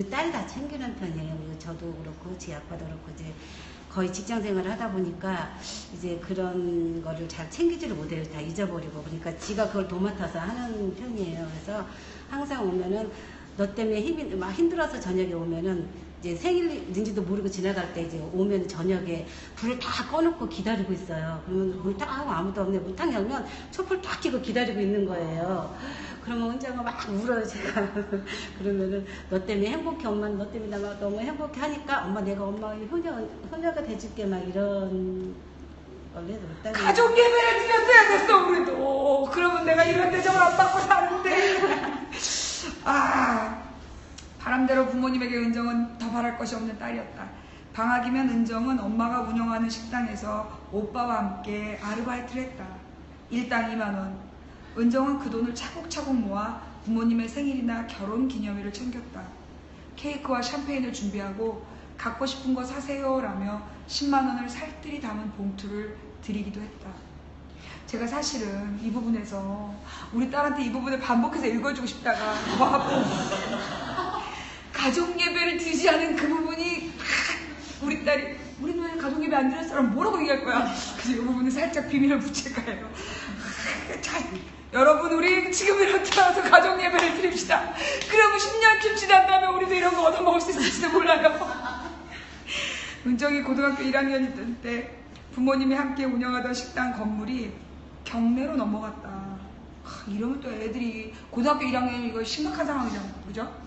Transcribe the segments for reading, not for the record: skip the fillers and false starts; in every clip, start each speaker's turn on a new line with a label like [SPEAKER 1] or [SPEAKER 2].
[SPEAKER 1] 딸이 다 챙기는 편이에요. 그리고 저도 그렇고 제 아빠도 그렇고 이제 거의 직장 생활을 하다 보니까 이제 그런 거를 잘 챙기지를 못해요. 다 잊어버리고. 그러니까 지가 그걸 도맡아서 하는 편이에요. 그래서 항상 오면은 너 때문에 힘이 막 힘들어서 저녁에 오면은 이제 생일인지도 모르고 지나갈 때 이제 오면 저녁에 불을 다 꺼놓고 기다리고 있어요. 그러면 문 딱 하고 아무도 없네. 문 딱 열면 촛불 딱 켜고 기다리고 있는 거예요. 그러면 혼자가 막 울어요, 제가. 그러면은 너 때문에 행복해, 엄마는 너 때문에 나 너무 행복해 하니까 엄마 내가 엄마의 효녀가 돼줄게 막 이런 걸 해도
[SPEAKER 2] 가족 예배를 드렸어야 됐어 우리도. 그러면 내가 이런 대접을 안 받고 사는데. 바람대로 부모님에게 은정은 더 바랄 것이 없는 딸이었다. 방학이면 은정은 엄마가 운영하는 식당에서 오빠와 함께 아르바이트를 했다. 일당 2만원. 은정은 그 돈을 차곡차곡 모아 부모님의 생일이나 결혼 기념일을 챙겼다. 케이크와 샴페인을 준비하고 갖고 싶은 거 사세요 라며 10만원을 살뜰히 담은 봉투를 드리기도 했다. 제가 사실은 이 부분에서 우리 딸한테 이 부분을 반복해서 읽어주고 싶다가 가족 예배를 드리지 않은 그 부분이 우리 딸이 우리 누나는 가족 예배 안 드렸어라면 뭐라고 얘기할 거야. 그래서 이 부분은 살짝 비밀을 붙일 거예요. 자, 여러분 우리 지금이라도 들어와서 가족 예배를 드립시다. 그러면 10년쯤 지난다면 우리도 이런 거 얻어먹을 수 있을지도 몰라요. 은정이 고등학교 1학년이던 때 부모님이 함께 운영하던 식당 건물이 경매로 넘어갔다. 이러면 또 애들이 고등학교 1학년 이거 심각한 상황이잖아. 그죠?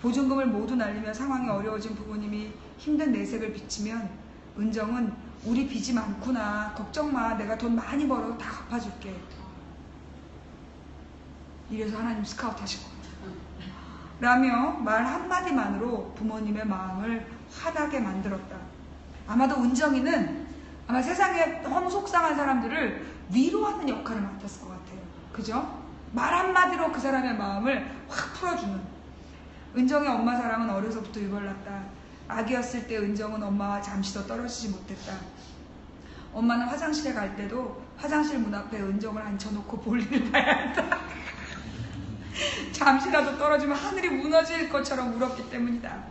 [SPEAKER 2] 보증금을 모두 날리며 상황이 어려워진 부모님이 힘든 내색을 비치면 은정은 우리 빚이 많구나. 걱정 마. 내가 돈 많이 벌어 다 갚아줄게. 이래서 하나님 스카우트 하신 거예요. 라며 말 한마디만으로 부모님의 마음을 환하게 만들었다. 아마도 은정이는 아마 세상에 너무 속상한 사람들을 위로하는 역할을 맡았을 것 같아요. 그죠? 말 한마디로 그 사람의 마음을 확 풀어주는. 은정의 엄마 사랑은 어려서부터 유발났다. 아기였을 때 은정은 엄마와 잠시도 떨어지지 못했다. 엄마는 화장실에 갈 때도 화장실 문 앞에 은정을 앉혀놓고 볼일을 봐야 한다. 잠시라도 떨어지면 하늘이 무너질 것처럼 울었기 때문이다.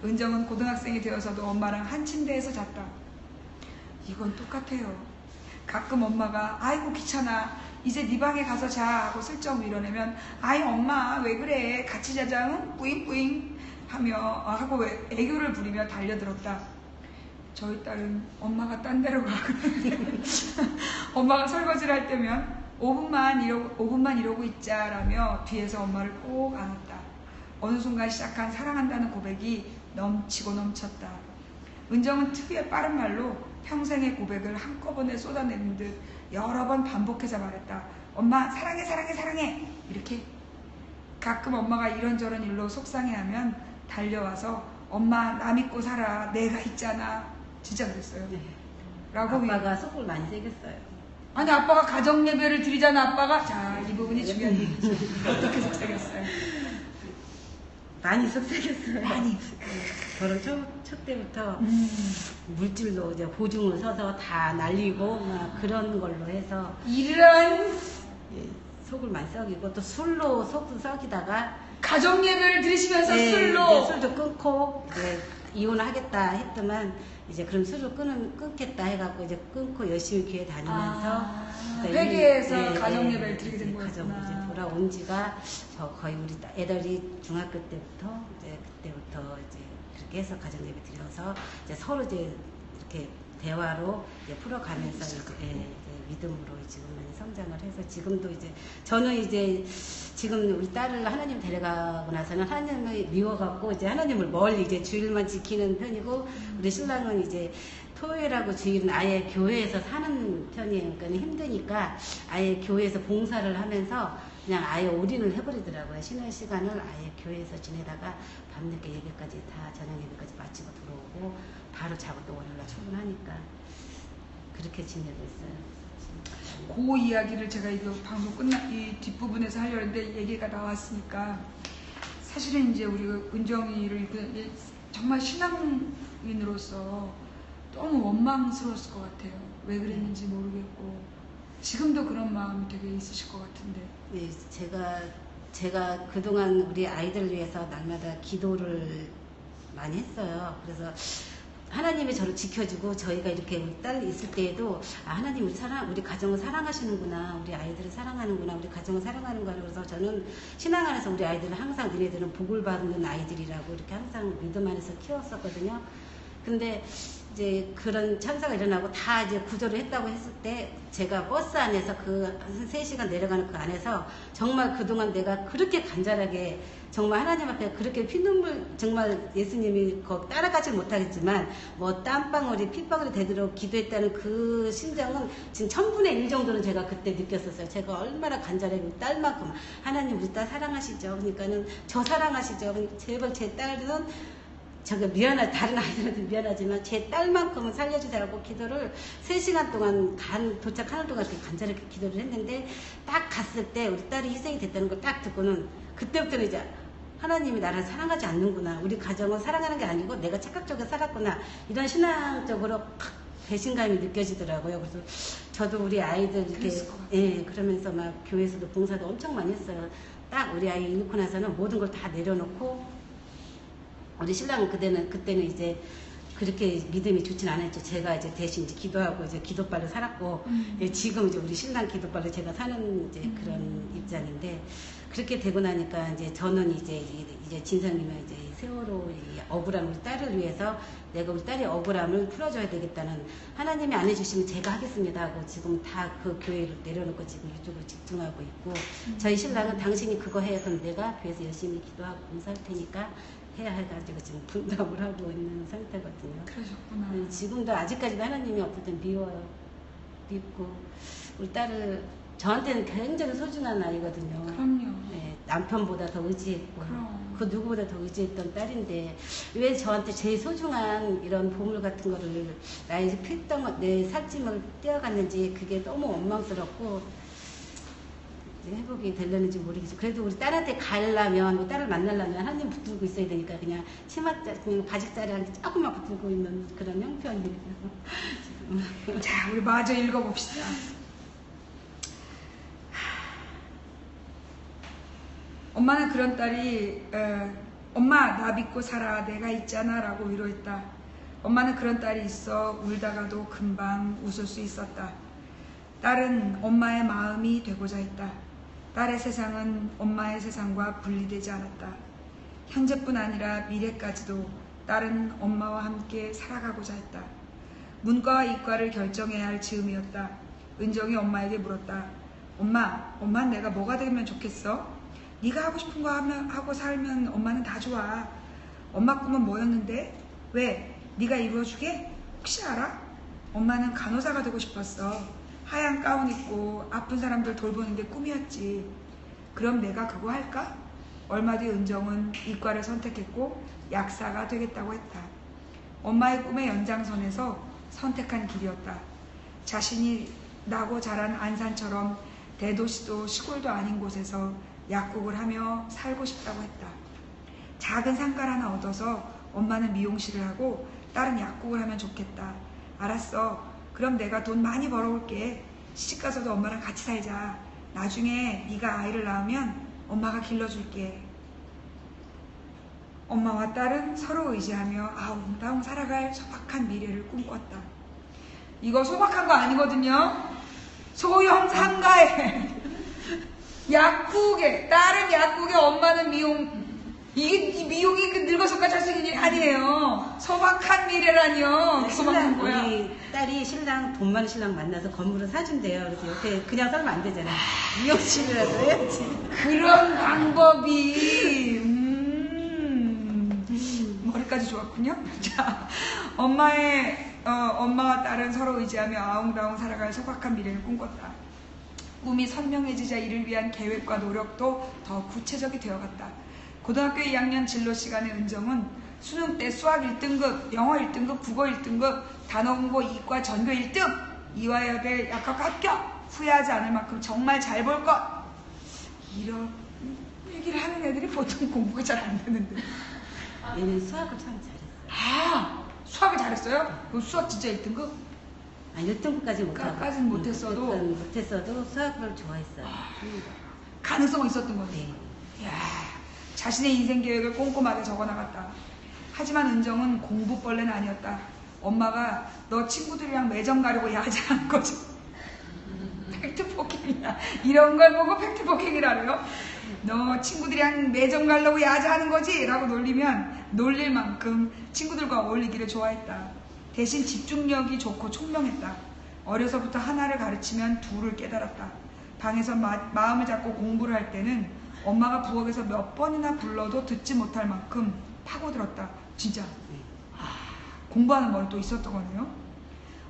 [SPEAKER 2] 은정은 고등학생이 되어서도 엄마랑 한 침대에서 잤다. 이건 똑같아요. 가끔 엄마가 아이고 귀찮아 이제 네 방에 가서 자 하고 슬쩍 밀어내면 아이 엄마 왜 그래 같이 자자 응? 뿌잉뿌잉 하고 애교를 부리며 달려들었다. 저희 딸은 엄마가 딴 데로 가 그러는데 엄마가 설거지를 할 때면 5분만 이러고 있자라며 뒤에서 엄마를 꼭 안았다. 어느 순간 시작한 사랑한다는 고백이 넘치고 넘쳤다. 은정은 특유의 빠른 말로 평생의 고백을 한꺼번에 쏟아내는 듯 여러 번 반복해서 말했다. 엄마 사랑해 사랑해 사랑해 이렇게. 가끔 엄마가 이런저런 일로 속상해하면 달려와서 엄마 나 믿고 살아 내가 있잖아. 진짜 그랬어요.
[SPEAKER 1] 네.
[SPEAKER 2] 라고
[SPEAKER 1] 아빠가 속을 많이 새겼어요.
[SPEAKER 2] 아니 아빠가 가정 예배를 드리잖아. 아빠가 자 이 부분이 중요한 얘기죠. 어떻게 속삭였어요?
[SPEAKER 1] 많이 속삭였어요.
[SPEAKER 2] 많이.
[SPEAKER 1] 결혼 첫 때부터 물질로 이제 보증을 서서 다 날리고 막 그런 걸로 해서
[SPEAKER 2] 이런
[SPEAKER 1] 예, 속을 많이 썩이고 또 술로 속도 썩이다가
[SPEAKER 2] 가정 예배를 드리시면서
[SPEAKER 1] 네,
[SPEAKER 2] 술로
[SPEAKER 1] 술도 끊고 이혼하겠다 했더만 이제 그럼 술을 끊겠다 해갖고 이제 끊고 열심히 교회 다니면서
[SPEAKER 2] 회개해서 가정 예배를 드리게 된 거였구나.
[SPEAKER 1] 가정 이제 돌아온 지가 저 거의 우리 애들이 중학교 때부터 이제 그때부터 이제 그렇게 해서 가정 예배 드려서 이제 서로 이제 이렇게 대화로 이제 풀어가면서 이제 믿음으로 지금 많이 성장을 해서 지금도 이제 저는 이제 지금 우리 딸을 하나님 데려가고 나서는 하나님을 미워갖고 이제 하나님을 멀리 이제 주일만 지키는 편이고 우리 신랑은 이제 토요일하고 주일은 아예 교회에서 사는 편이에요. 그러니까 힘드니까 아예 교회에서 봉사를 하면서 그냥 아예 올인을 해버리더라고요. 쉬는 시간을 아예 교회에서 지내다가 밤늦게 예배까지 다 저녁 예배까지 마치고 들어오고 바로 자고 또 월요일날 출근하니까 그렇게 지내고 있어요.
[SPEAKER 2] 그 이야기를 제가 이거 방송 이 뒷부분에서 하려는데 얘기가 나왔으니까 사실은 이제 우리가 은정이를 정말 신앙인으로서 너무 원망스러웠을 것 같아요. 왜 그랬는지 모르겠고 지금도 그런 마음이 되게 있으실 것 같은데.
[SPEAKER 1] 네, 제가 제가 그동안 우리 아이들을 위해서 날마다 기도를 많이 했어요. 그래서 하나님이 저를 지켜주고 저희가 이렇게 우리 딸 있을 때에도 하나님 우리 가정을 사랑하시는구나, 우리 아이들을 사랑하는구나, 우리 가정을 사랑하는구나. 그래서 저는 신앙 안에서 우리 아이들은 항상 너네들은 복을 받는 아이들이라고 이렇게 항상 믿음 안에서 키웠었거든요. 근데 이제 그런 참사가 일어나고 다 이제 구조를 했다고 했을 때 제가 버스 안에서 한 3시간 내려가는 그 안에서 정말 그동안 내가 그렇게 간절하게 정말 하나님 앞에 그렇게 피눈물 정말 예수님이 따라가지 못하겠지만 뭐 땀방울이 핏방울이 되도록 기도했다는 그 심정은 지금 1000분의 1 정도는 제가 그때 느꼈었어요. 제가 얼마나 간절하게 우리 딸만큼 하나님 우리 딸 사랑하시죠. 그러니까는 저 사랑하시죠. 제발 제 딸은 제가 다른 아이들한테 미안하지만 제 딸만큼은 살려주세요라고 기도를 3시간 동안 도착하는 동안 이렇게 간절하게 기도를 했는데 딱 갔을 때 우리 딸이 희생이 됐다는 걸 딱 듣고는 그때부터는 이제 하나님이 나를 사랑하지 않는구나. 우리 가정을 사랑하는 게 아니고 내가 착각적으로 살았구나. 이런 신앙적으로 팍 배신감이 느껴지더라고요. 그래서 저도 우리 아이들 이렇게 그러면서 막 교회에서도 봉사도 엄청 많이 했어요. 딱 우리 아이 잃고 나서는 모든 걸 다 내려놓고 우리 신랑은 그때는 이제 그렇게 믿음이 좋진 않았죠. 제가 이제 대신 이제 기도하고 이제 기도발로 살았고 지금 이제 우리 신랑 기도발로 제가 사는 이제 그런 입장인데 그렇게 되고 나니까 이제 저는 이제 진성님은 이제 세월호 억울한 우리 딸을 위해서 내가 우리 딸의 억울함을 풀어줘야 되겠다는 하나님이 안 해주시면 제가 하겠습니다 하고 지금 다 그 교회를 내려놓고 지금 이쪽으로 집중하고 있고 저희 신랑은 당신이 그거 해 그럼 내가 교회에서 열심히 기도하고 봉사할 테니까 해야 해가지고 지금 분담을 하고 있는 상태거든요.
[SPEAKER 2] 그러셨구나.
[SPEAKER 1] 지금도 아직까지도 하나님이 어떨 땐 미워요. 믿고 우리 딸을 저한테는 굉장히 소중한 아이거든요.
[SPEAKER 2] 그럼요.
[SPEAKER 1] 네, 남편보다 더 의지했고 그 누구보다 더 의지했던 딸인데 왜 저한테 제일 소중한 이런 보물 같은 거를 나의 내 살찜을 떼어갔는지 그게 너무 원망스럽고 회복이 되려는지 모르겠어요. 그래도 우리 딸한테 가려면 뭐 딸을 만나려면 하나님 붙들고 있어야 되니까 그냥 그냥 바지자리한테 조금만 붙들고 있는 그런 형편이에요.
[SPEAKER 2] 자, 우리 마저 읽어봅시다. 엄마는 그런 딸이 엄마 나 믿고 살아 내가 있잖아 라고 위로했다. 엄마는 그런 딸이 있어 울다가도 금방 웃을 수 있었다. 딸은 엄마의 마음이 되고자 했다. 딸의 세상은 엄마의 세상과 분리되지 않았다. 현재뿐 아니라 미래까지도 딸은 엄마와 함께 살아가고자 했다. 문과와 이과를 결정해야 할 즈음이었다. 은정이 엄마에게 물었다. 엄마 내가 뭐가 되면 좋겠어? 네가 하고 싶은 거 하고 살면 엄마는 다 좋아. 엄마 꿈은 뭐였는데? 왜? 네가 이루어주게? 혹시 알아? 엄마는 간호사가 되고 싶었어. 하얀 가운 입고 아픈 사람들 돌보는 게 꿈이었지. 그럼 내가 그거 할까? 얼마 뒤 은정은 이과를 선택했고 약사가 되겠다고 했다. 엄마의 꿈의 연장선에서 선택한 길이었다. 자신이 나고 자란 안산처럼 대도시도 시골도 아닌 곳에서 약국을 하며 살고 싶다고 했다. 작은 상가를 하나 얻어서 엄마는 미용실을 하고 딸은 약국을 하면 좋겠다. 알았어. 그럼 내가 돈 많이 벌어올게. 시집가서도 엄마랑 같이 살자. 나중에 네가 아이를 낳으면 엄마가 길러줄게. 엄마와 딸은 서로 의지하며 아웅다웅 살아갈 소박한 미래를 꿈꿨다. 이거 소박한 거 아니거든요. 소형 상가에 약국에 딸은 약국에 엄마는 미용. 이게 미용이 늙어서까지 할 수 있는 일이 아니에요. 소박한 미래라니요. 소박한 거야.
[SPEAKER 1] 우리 딸이 돈 많은 신랑 만나서 건물을 사준대요. 그래서 옆에 그냥 살면 안 되잖아. 미용실이라도 해야지.
[SPEAKER 2] 그런 방법이 머리까지 좋았군요. 자, 엄마와 딸은 서로 의지하며 아웅다웅 살아갈 소박한 미래를 꿈꿨다. 꿈이 선명해지자 이를 위한 계획과 노력도 더 구체적이 되어갔다. 고등학교 2학년 진로 시간에 은정은 수능 때 수학 1등급, 영어 1등급, 국어 1등급, 단어 공부 이과 전교 1등, 이화여대 약학 합격, 후회하지 않을 만큼 정말 잘 볼 것. 이런 얘기를 하는 애들이 보통 공부가 잘 안 되는데.
[SPEAKER 1] 얘는 수학을 참 잘했어.
[SPEAKER 2] 수학을 잘했어요? 수학 진짜 1등급?
[SPEAKER 1] 아니 1등급까지
[SPEAKER 2] 못했어도
[SPEAKER 1] 수학을 좋아했어요.
[SPEAKER 2] 가능성은 있었던 건데.
[SPEAKER 1] 네.
[SPEAKER 2] 이야, 자신의 인생 계획을 꼼꼼하게 적어나갔다. 하지만 은정은 공부벌레는 아니었다. 엄마가 너 친구들이랑 매점 가려고 야자한 거지. 팩트폭행이야. 이런 걸 보고 팩트폭행이라고요? 너 친구들이랑 매점 가려고 야자하는 거지? 라고 놀리면 놀릴 만큼 친구들과 어울리기를 좋아했다. 대신 집중력이 좋고 총명했다. 어려서부터 하나를 가르치면 둘을 깨달았다. 방에서 마음을 잡고 공부를 할 때는 엄마가 부엌에서 몇 번이나 불러도 듣지 못할 만큼 파고들었다. 진짜 공부하는 머리 또 있었던 거네요.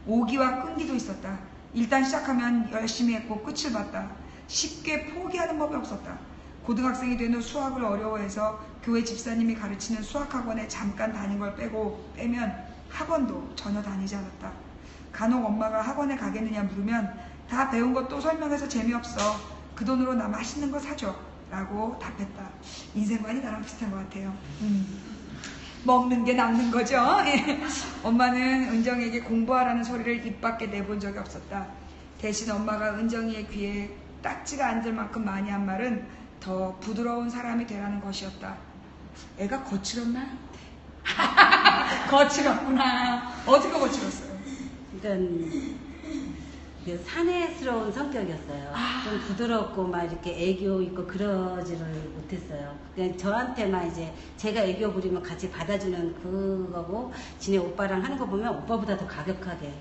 [SPEAKER 2] 오기와 끈기도 있었다. 일단 시작하면 열심히 했고 끝을 봤다. 쉽게 포기하는 법이 없었다. 고등학생이 된 후 수학을 어려워해서 교회 집사님이 가르치는 수학학원에 잠깐 다닌 걸 빼면 학원도 전혀 다니지 않았다. 간혹 엄마가 학원에 가겠느냐 물으면 다 배운 것도 설명해서 재미없어. 그 돈으로 나 맛있는 거 사줘 라고 답했다. 인생관이 나랑 비슷한 것 같아요. 먹는 게 남는 거죠. 엄마는 은정이에게 공부하라는 소리를 입 밖에 내본 적이 없었다. 대신 엄마가 은정이의 귀에 딱지가 앉을 만큼 많이 한 말은 더 부드러운 사람이 되라는 것이었다. 애가 거칠었나요? 거칠었구나. 어떻게 거칠었어요?
[SPEAKER 1] 그러니까 사내스러운 성격이었어요. 좀 부드럽고 막 이렇게 애교 있고 그러지를 못했어요. 그냥 저한테만 이제 제가 애교 부리면 같이 받아주는 그거고, 지네 오빠랑 하는 거 보면 오빠보다 더 가격하게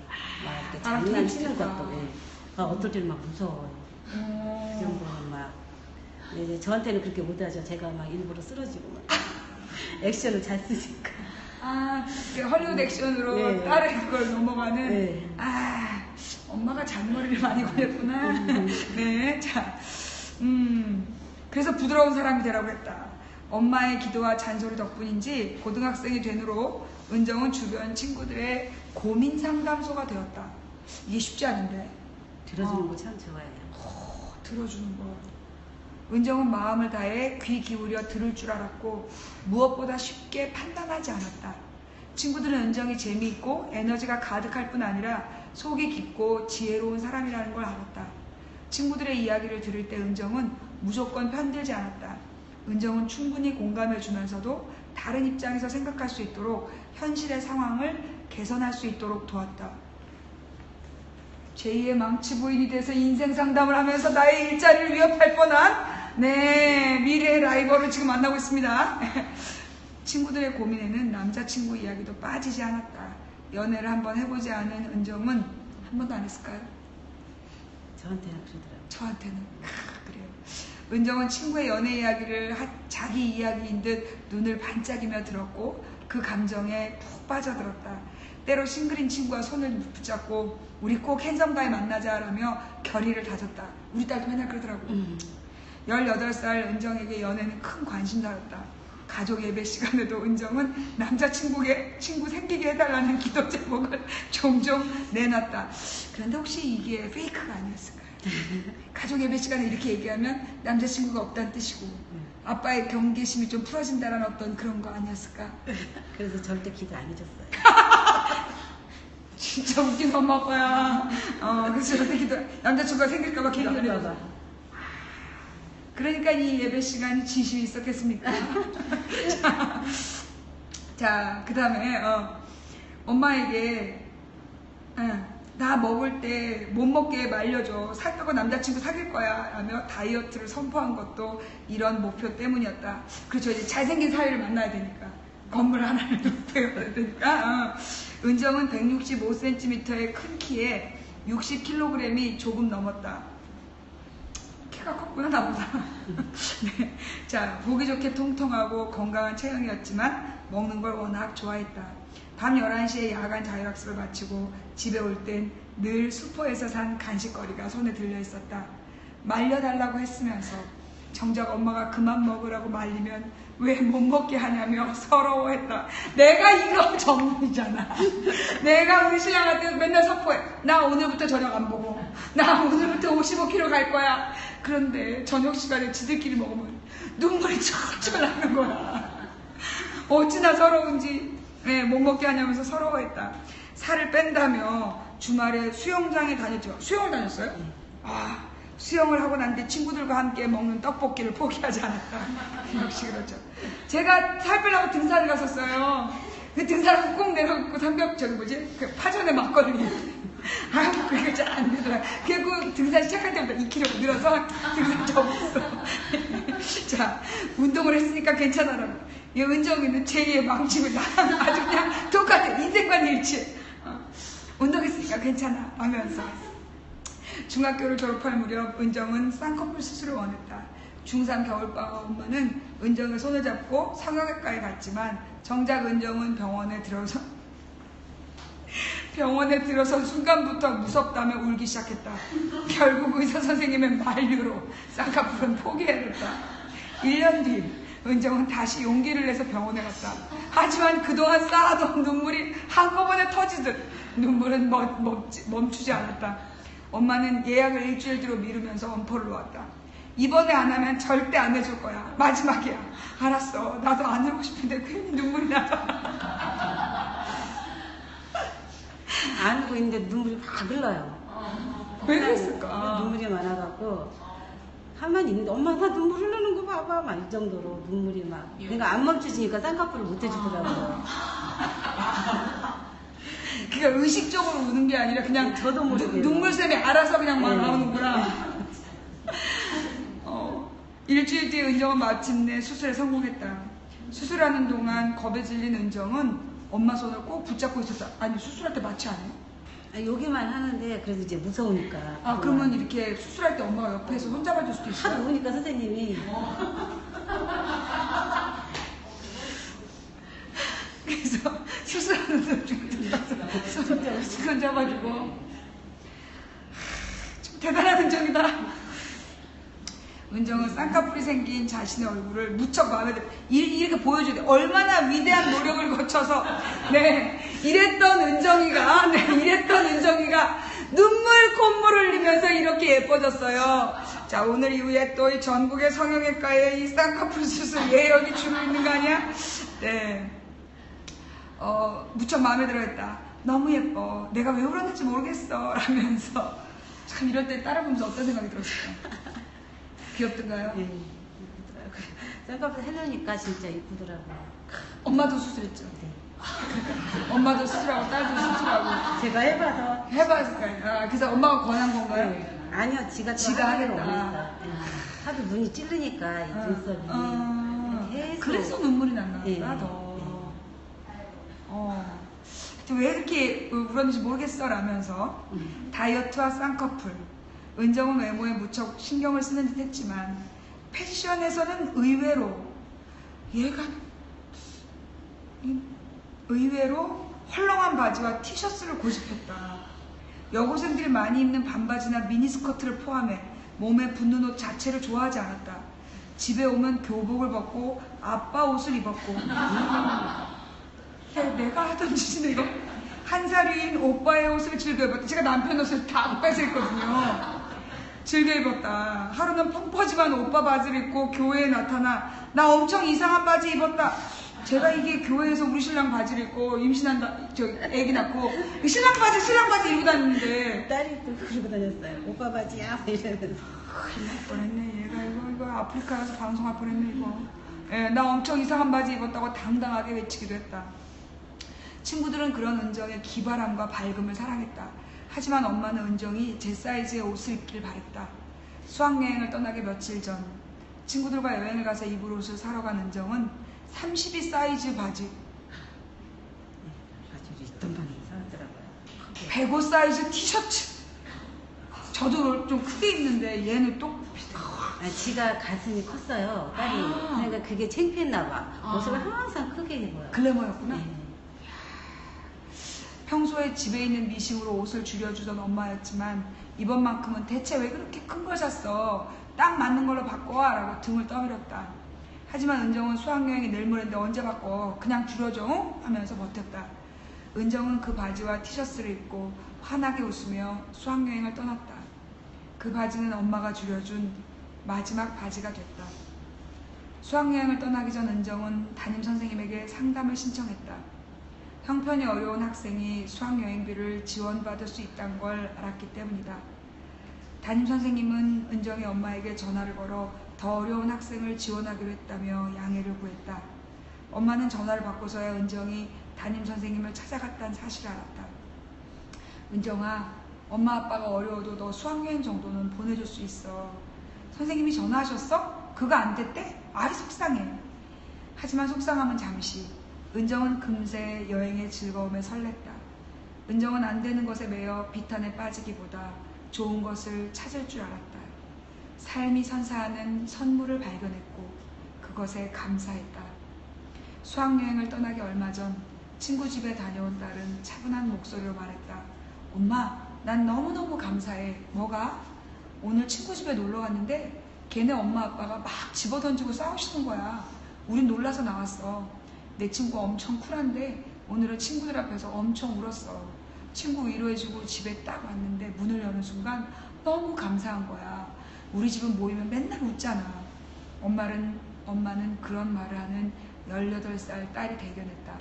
[SPEAKER 1] 막 이렇게 장난치는 것도 어떨 때는 막 무서워요. 그 정도는 막. 근데 이제 저한테는 그렇게 못하죠. 제가 막 일부러 쓰러지고 막 액션을 잘 쓰니까.
[SPEAKER 2] 헐리우드 액션으로
[SPEAKER 1] 네.
[SPEAKER 2] 딸의 그걸 넘어가는.
[SPEAKER 1] 네.
[SPEAKER 2] 엄마가 잔머리를 많이 걸렸구나. 네, 자, 그래서 부드러운 사람이 되라고 했다. 엄마의 기도와 잔소리 덕분인지 고등학생이 된 후로 은정은 주변 친구들의 고민 상담소가 되었다. 이게 쉽지 않은데.
[SPEAKER 1] 들어주는 거 참 좋아해요.
[SPEAKER 2] 들어주는 거. 은정은 마음을 다해 귀 기울여 들을 줄 알았고 무엇보다 쉽게 판단하지 않았다. 친구들은 은정이 재미있고 에너지가 가득할 뿐 아니라 속이 깊고 지혜로운 사람이라는 걸 알았다. 친구들의 이야기를 들을 때 은정은 무조건 편들지 않았다. 은정은 충분히 공감해 주면서도 다른 입장에서 생각할 수 있도록 현실의 상황을 개선할 수 있도록 도왔다. 제2의 망치 부인이 돼서 인생 상담을 하면서 나의 일자리를 위협할 뻔한 미래의 라이벌을 지금 만나고 있습니다. 친구들의 고민에는 남자친구 이야기도 빠지지 않았다. 연애를 한번 해보지 않은 은정은 한 번도 안 했을까요?
[SPEAKER 1] 저한테는 그러더라고요.
[SPEAKER 2] 저한테는 그래요. 은정은 친구의 연애 이야기를 자기 이야기인 듯 눈을 반짝이며 들었고 그 감정에 푹 빠져들었다. 때로 싱글인 친구와 손을 붙잡고 우리 꼭 행성가에 만나자라며 결의를 다졌다. 우리 딸도 맨날 그러더라고요. 18살 은정에게 연애는 큰 관심사였다. 가족 예배 시간에도 은정은 남자친구 생기게 해달라는 기도 제목을 종종 내놨다. 그런데 혹시 이게 페이크가 아니었을까요? 가족 예배 시간에 이렇게 얘기하면 남자친구가 없다는 뜻이고 아빠의 경계심이 좀 풀어진다는 어떤 그런 거 아니었을까?
[SPEAKER 1] 그래서 절대 기도 안 해줬어요.
[SPEAKER 2] 진짜 웃긴 엄마 아빠야. 그래서 절대 기도, 남자친구가 생길까봐 기도 안 해줬어. 그러니까 이 예배 시간이 진심이 있었겠습니까? 자, 그 다음에 엄마에게 나 먹을 때 못 먹게 말려줘. 살 빼고 남자친구 사귈 거야 라며 다이어트를 선포한 것도 이런 목표 때문이었다. 그렇죠. 이제 잘생긴 사위를 만나야 되니까. 건물 하나를 배워야 되니까. 은정은 165cm의 큰 키에 60kg이 조금 넘었다. 키가 컸구나 나보다. 네. 자, 보기 좋게 통통하고 건강한 체형이었지만 먹는 걸 워낙 좋아했다. 밤 11시에 야간 자율학습을 마치고 집에 올 땐 늘 슈퍼에서 산 간식거리가 손에 들려 있었다. 말려달라고 했으면서 정작 엄마가 그만 먹으라고 말리면 왜 못 먹게 하냐며 서러워했다. 내가 이거 전문이잖아. 내가 우리 신랑한테 맨날 선포해. 나 오늘부터 저녁 안 먹어. 나 오늘부터 55kg 갈 거야. 그런데 저녁 시간에 지들끼리 먹으면 눈물이 철철 나는 거야. 어찌나 서러운지 못 먹게 하냐면서 서러워했다. 살을 뺀다며 주말에 수영장에 다녔죠. 수영을 다녔어요? 수영을 하고 난 뒤 친구들과 함께 먹는 떡볶이를 포기하지 않았다. 역시 그렇죠. 제가 살 빼려고 등산을 갔었어요. 그 등산을 꼭 내려가고 그 파전에 막걸리. 아, 그게 잘 안 되더라. 결국 등산 시작할 때부터 2kg 늘어서 등산 접었어. 자, 운동을 했으니까 괜찮아라고. 이 은정이는 제2의 망치고 나랑 아주 그냥 똑같아. 인생관 일치. 운동했으니까 괜찮아 하면서. 중학교를 졸업할 무렵 은정은 쌍꺼풀 수술을 원했다. 중3 겨울방학 엄마는 은정의 손을 잡고 성형외과에 갔지만 정작 은정은 병원에 들어선 순간부터 무섭다며 울기 시작했다. 결국 의사 선생님의 만류로 쌍꺼풀은 포기해야 됐다. 1년 뒤 은정은 다시 용기를 내서 병원에 갔다. 하지만 그동안 쌓아둔 눈물이 한꺼번에 터지듯 눈물은 멈추지 않았다. 엄마는 예약을 일주일 뒤로 미루면서 엄포를 놓았다. 이번에 안 하면 절대 안 해줄 거야. 마지막이야. 알았어. 나도 안 하고 싶은데 괜히 눈물이 나서.
[SPEAKER 1] 안 하고 있는데 눈물이 막 흘러요.
[SPEAKER 2] 왜 그랬을까?
[SPEAKER 1] 눈물이 많아갖고 가만히 있는데 엄마 나 눈물 흐르는 거 봐봐 막 이 정도로 눈물이 막. 그러니까 안 멈추지니까 쌍꺼풀을 못 해주더라고요.
[SPEAKER 2] 그러니까 의식적으로 우는 게 아니라 그냥
[SPEAKER 1] 저도 모르게
[SPEAKER 2] 눈물샘이 알아서 그냥 막
[SPEAKER 1] 네.
[SPEAKER 2] 나오는구나. 일주일 뒤에 은정은 마침내 수술에 성공했다. 수술하는 동안 겁에 질린 은정은 엄마 손을 꼭 붙잡고 있었다. 아니 수술할 때 마취 안 해요?
[SPEAKER 1] 여기만 하는데 그래도 이제 무서우니까.
[SPEAKER 2] 아 그러면 이렇게 수술할 때 엄마가 옆에서 손잡아줄 수도 있어요?
[SPEAKER 1] 하도 우니까 선생님이.
[SPEAKER 2] 그래서 수술하는 도중에 손 잡아주고 좀 대단한 은정이다. 은정은 쌍꺼풀이 생긴 자신의 얼굴을 무척 마음에 들어 이렇게 보여줘야 돼. 얼마나 위대한 노력을 거쳐서 이랬던 은정이가 눈물 콧물 흘리면서 이렇게 예뻐졌어요. 자, 오늘 이후에 또 이 전국의 성형외과에 이 쌍꺼풀 수술 예약이 줄을 있는 거 아니야? 네. 무척 마음에 들어 했다. 너무 예뻐. 내가 왜 울었는지 모르겠어. 라면서. 참 이럴 때 따라보면서 어떤 생각이 들었을까? 귀엽던가요?
[SPEAKER 1] 예, 이쁘더라고요. 쌍꺼풀 해놓으니까 진짜 이쁘더라고요.
[SPEAKER 2] 엄마도 수술했죠?
[SPEAKER 1] 네.
[SPEAKER 2] 엄마도 수술하고 딸도 수술하고.
[SPEAKER 1] 제가 해봐서.
[SPEAKER 2] 해봤을까요? 아, 그래서 엄마가 권한 건가요?
[SPEAKER 1] 네. 아니요, 지가
[SPEAKER 2] 하기로
[SPEAKER 1] 하겠다.
[SPEAKER 2] 원했다.
[SPEAKER 1] 하도 눈이 찔르니까 이 눈썹이. 계속.
[SPEAKER 2] 그래서 눈물이 났나 보다.
[SPEAKER 1] 예.
[SPEAKER 2] 더. 왜 이렇게 울었는지 모르겠어 라면서 다이어트와 쌍꺼풀 은정은 외모에 무척 신경을 쓰는 듯 했지만 패션에서는 의외로 헐렁한 바지와 티셔츠를 고집했다. 여고생들이 많이 입는 반바지나 미니스커트를 포함해 몸에 붙는 옷 자체를 좋아하지 않았다. 집에 오면 교복을 벗고 아빠 옷을 입었고 내가 하던 짓이네 이거. 한 살인 오빠의 옷을 즐겨 입었다. 제가 남편 옷을 다 뺏어 입거든요. 즐겨 입었다. 하루는 펑퍼짐한 오빠 바지를 입고 교회에 나타나 나 엄청 이상한 바지 입었다. 제가 이게 교회에서 우리 신랑 바지를 입고 임신한다, 애기 낳고 신랑 바지 입고 다니는데
[SPEAKER 1] 딸이 또 그러고 다녔어요. 오빠 바지야 이러면서.
[SPEAKER 2] 큰일 날 뻔했네. 얘가 이거 아프리카에서 방송할 뻔했네 이거. 예, 나 엄청 이상한 바지 입었다고 당당하게 외치기도 했다. 친구들은 그런 은정의 기발함과 밝음을 사랑했다. 하지만 엄마는 은정이 제 사이즈의 옷을 입길 바랬다. 수학여행을 떠나기 며칠 전 친구들과 여행을 가서 입을 옷을 사러 간 은정은 32 사이즈 바지,
[SPEAKER 1] 바지를 있던 방에 사왔더라고요.
[SPEAKER 2] 105 사이즈 티셔츠. 저도 좀 크게 입는데 얘는 또 비슷해.
[SPEAKER 1] 지가 가슴이 컸어요, 딸이. 그러니까 그게 창피했나 봐. 옷을 항상 크게 입어요.
[SPEAKER 2] 글래머였구나.
[SPEAKER 1] 네.
[SPEAKER 2] 평소에 집에 있는 미싱으로 옷을 줄여주던 엄마였지만 이번만큼은 대체 왜 그렇게 큰 걸 샀어? 딱 맞는 걸로 바꿔와 라고 등을 떠밀었다. 하지만 은정은 수학여행이 내일 모레인데 언제 바꿔? 그냥 줄여줘 하면서 버텼다. 은정은 그 바지와 티셔츠를 입고 환하게 웃으며 수학여행을 떠났다. 그 바지는 엄마가 줄여준 마지막 바지가 됐다. 수학여행을 떠나기 전 은정은 담임선생님에게 상담을 신청했다. 형편이 어려운 학생이 수학여행비를 지원받을 수 있다는 걸 알았기 때문이다. 담임 선생님은 은정의 엄마에게 전화를 걸어 더 어려운 학생을 지원하기로 했다며 양해를 구했다. 엄마는 전화를 받고서야 은정이 담임 선생님을 찾아갔다는 사실을 알았다. 은정아, 엄마 아빠가 어려워도 너 수학여행 정도는 보내줄 수 있어. 선생님이 전화하셨어? 그거 안 됐대? 아이 속상해. 하지만 속상함은 잠시. 은정은 금세 여행의 즐거움에 설렜다. 은정은 안 되는 것에 매여 비탄에 빠지기보다 좋은 것을 찾을 줄 알았다. 삶이 선사하는 선물을 발견했고 그것에 감사했다. 수학여행을 떠나기 얼마 전 친구 집에 다녀온 딸은 차분한 목소리로 말했다. 엄마, 난 너무너무 감사해. 뭐가? 오늘 친구 집에 놀러 갔는데 걔네 엄마 아빠가 막 집어던지고 싸우시는 거야. 우린 놀라서 나왔어. 내 친구 엄청 쿨한데 오늘은 친구들 앞에서 엄청 울었어. 친구 위로해주고 집에 딱 왔는데 문을 여는 순간 너무 감사한 거야. 우리 집은 모이면 맨날 웃잖아. 엄마는 그런 말을 하는 18살 딸이 대견했다.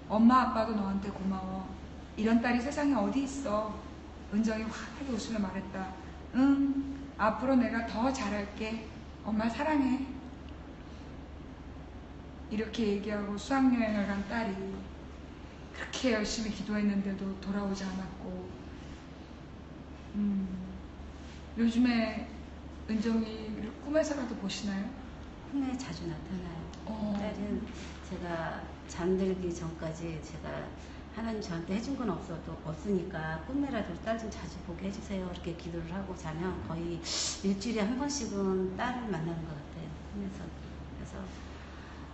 [SPEAKER 2] 엄마 아빠도 너한테 고마워. 이런 딸이 세상에 어디 있어. 은정이 환하게 웃으며 말했다. 응, 앞으로 내가 더 잘할게. 엄마 사랑해. 이렇게 얘기하고 수학여행을 간 딸이 그렇게 열심히 기도했는데도 돌아오지 않았고, 요즘에 은정이를 꿈에서라도 보시나요?
[SPEAKER 1] 꿈에 자주 나타나요. 딸은 제가 잠들기 전까지 제가 하나님 저한테 해준 건 없으니까 꿈에라도 딸 좀 자주 보게 해주세요. 이렇게 기도를 하고 자면 거의 일주일에 한 번씩은 딸을 만나는 것 같아요. 꿈에서. 그래서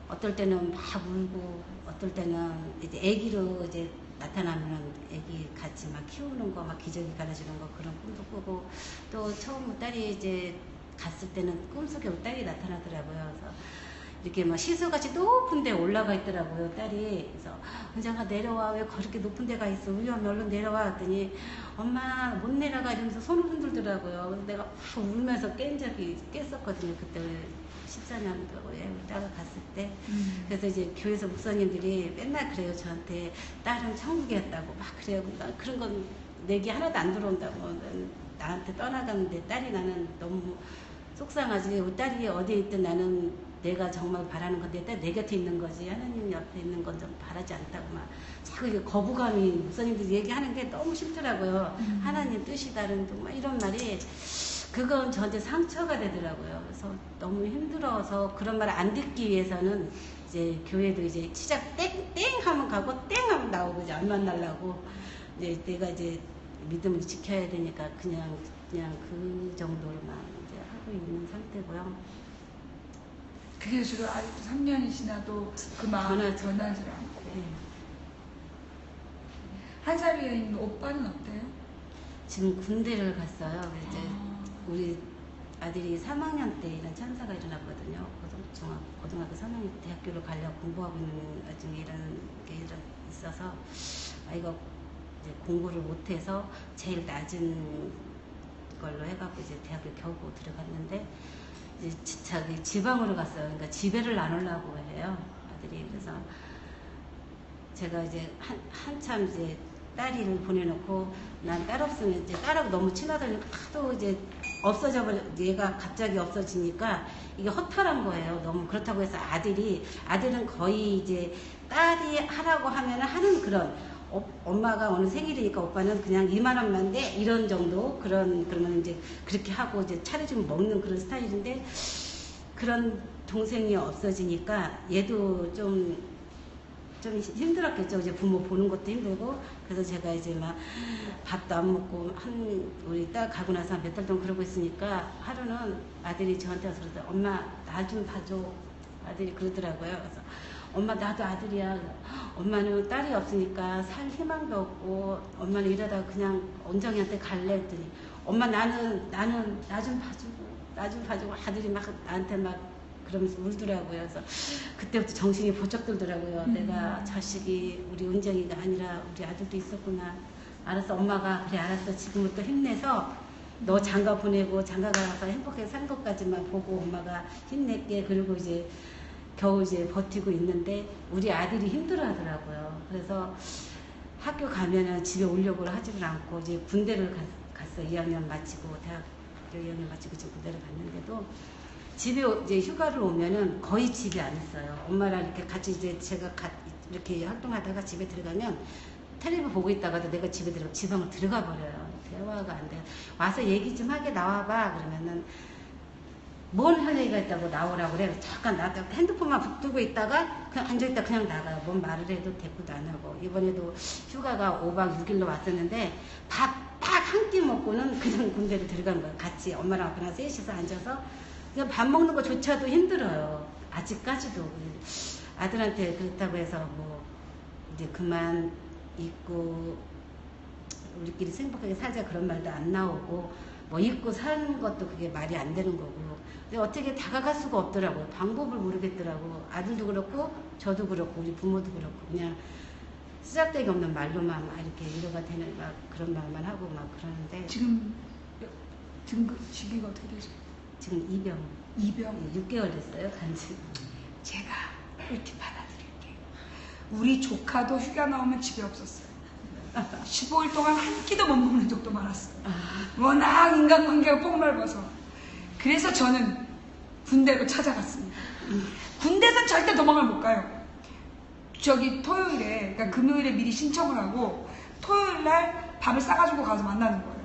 [SPEAKER 1] 어떨 때는 막 울고, 어떨 때는 이제 아기로 이제 나타나면 아기 같이 막 키우는 거, 막 기저귀 갈아주는 거 그런 꿈도 꾸고, 또 처음 딸이 이제 갔을 때는 꿈속에 우리 딸이 나타나더라고요. 그래서 이렇게 막 시소같이 높은 데 올라가 있더라고요, 딸이. 그래서 은정아 내려와. 왜 그렇게 높은 데가 있어? 위험해. 얼른 내려와. 했더니 엄마 못 내려가 이러면서 손을 흔들더라고요. 그래서 내가 막 울면서 깼었거든요. 그때 14년도에 우리 딸가 갔을 때. 그래서 이제 교회에서 목사님들이 맨날 그래요. 저한테 딸은 천국이었다고 막 그래요. 그런 건 내기 하나도 안 들어온다고. 나한테 떠나갔는데 딸이 나는 너무 속상하지. 우리 딸이 어디에 있든 나는 내가 정말 바라는 건데 내 곁에 있는 거지 하나님 옆에 있는 건 좀 바라지 않다고 막 자꾸 이게 거부감이 목사님들이 얘기하는 게 너무 싫더라고요. 하나님 뜻이 다른 막 이런 말이 그건 저한테 상처가 되더라고요. 그래서 너무 힘들어서 그런 말 안 듣기 위해서는 이제 교회도 이제 시작 땡 하면 가고 땡 하면 나오고 이제 안 만나려고 이제 내가 이제 믿음을 지켜야 되니까 그냥 그 정도로만 이제 하고 있는 상태고요.
[SPEAKER 2] 그게 주로 아직도 3년이 지나도 그 마음이 변하지 않고.
[SPEAKER 1] 네.
[SPEAKER 2] 한 살 위에 있는 오빠는 어때요?
[SPEAKER 1] 지금 군대를 갔어요. 이제 우리 아들이 3학년 때 이런 참사가 일어났거든요. 고등학교 3학년 때 대학교를 가려고 공부하고 있는 와중에 이런 게 있어서 아이가 이제 공부를 못해서 제일 낮은 걸로 해갖고 이제 대학을 겨우 들어갔는데 이제 자기 지방으로 갔어요. 그러니까 지배를 나누려고 해요, 아들이. 그래서 제가 이제 한참 이제 딸이를 보내놓고 난 딸 없으면 이제 딸하고 너무 친하더니 하도 이제 없어져 버려. 얘가 갑자기 없어지니까 이게 허탈한 거예요. 너무 그렇다고 해서 아들은 거의 이제 딸이 하라고 하면 하는 그런 엄마가 오늘 생일이니까 오빠는 그냥 2만 원만 돼 이런 정도 그러면 이제 그렇게 하고 이제 차려주면 먹는 그런 스타일인데 그런 동생이 없어지니까 얘도 좀 힘들었겠죠. 이제 부모 보는 것도 힘들고 그래서 제가 이제 막 밥도 안 먹고 우리 딸 가고 나서 몇 달 동안 그러고 있으니까 하루는 아들이 저한테 와서 그러더라고요. 엄마 나 좀 봐줘. 아들이 그러더라고요. 그래서 엄마 나도 아들이야. 엄마는 딸이 없으니까 살 희망도 없고 엄마는 이러다가 그냥 은정이한테 갈래 했더니 엄마 나는 나 좀 봐주고 아들이 막 나한테 막 그러면서 울더라고요. 그래서 그때부터 정신이 번쩍 들더라고요. 내가 자식이 우리 은정이가 아니라 우리 아들도 있었구나. 알았어 엄마가 그래 알았어 지금부터 힘내서 너 장가 보내고 장가 가서 행복하게 사는 것까지만 보고 엄마가 힘낼게. 그리고 이제 겨우 이제 버티고 있는데 우리 아들이 힘들어 하더라고요. 그래서 학교 가면은 집에 오려고 하지를 않고 이제 군대를 갔어요. 벌써 2학년 마치고 대학교 2학년 마치고 지금 군대를 갔는데도 집에 이제 휴가를 오면은 거의 집에 안 있어요. 엄마랑 이렇게 같이 이제 제가 이렇게 활동하다가 집에 들어가면 텔레비 보고 있다가도 내가 집에 들어가 지방을 들어가 버려요. 대화가 안 돼. 와서 얘기 좀 하게 나와봐. 그러면은 뭔 할 얘기가 있다고 나오라고 그래. 잠깐 나가 핸드폰만 붙들고 있다가 그냥 앉아있다 그냥 나가요. 뭔 말을 해도 대꾸도 안 하고. 이번에도 휴가가 5박 6일로 왔었는데 밥 딱 한 끼 먹고는 그냥 군대로 들어간 거예요. 같이 엄마랑 아빠랑 셋이서 앉아서 그냥 밥 먹는 거조차도 힘들어요. 아직까지도. 아들한테 그렇다고 해서 뭐 이제 그만 있고 우리끼리 행복하게 살자 그런 말도 안 나오고 뭐 잊고 사는 것도 그게 말이 안 되는 거고. 근데 어떻게 다가갈 수가 없더라고요. 방법을 모르겠더라고. 아들도 그렇고 저도 그렇고 우리 부모도 그렇고 그냥 쓰잘데기 없는 말로만 막 이렇게 위로가 되는 막 그런 말만 하고 막 그러는데
[SPEAKER 2] 지금 등급 시기가 어떻게 되죠?
[SPEAKER 1] 지금 입영 6개월 됐어요. 간지.
[SPEAKER 2] 제가 꿀팁 하나 드릴게요. 우리 조카도 휴가 나오면 집에 없었어요. 15일 동안 한 끼도 못 먹는 적도 많았어요. 워낙 인간관계가 폭넓어서. 그래서 저는 군대로 찾아갔습니다. 군대에서 절대 도망을 못 가요. 저기 토요일에, 그러니까 금요일에 미리 신청을 하고 토요일날 밥을 싸가지고 가서 만나는 거예요.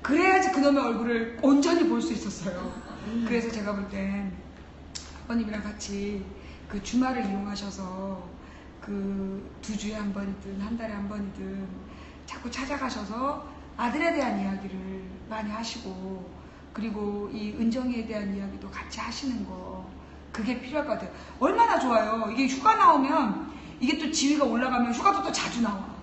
[SPEAKER 2] 그래야지 그놈의 얼굴을 온전히 볼 수 있었어요. 그래서 제가 볼 땐 아버님이랑 같이 그 주말을 이용하셔서 그 2주에 한 번이든 한 달에 한 번이든 자꾸 찾아가셔서 아들에 대한 이야기를 많이 하시고 그리고 이 은정이에 대한 이야기도 같이 하시는 거 그게 필요할 것 같아요. 얼마나 좋아요. 이게 휴가 나오면 이게 또 지위가 올라가면 휴가도 또 자주 나와.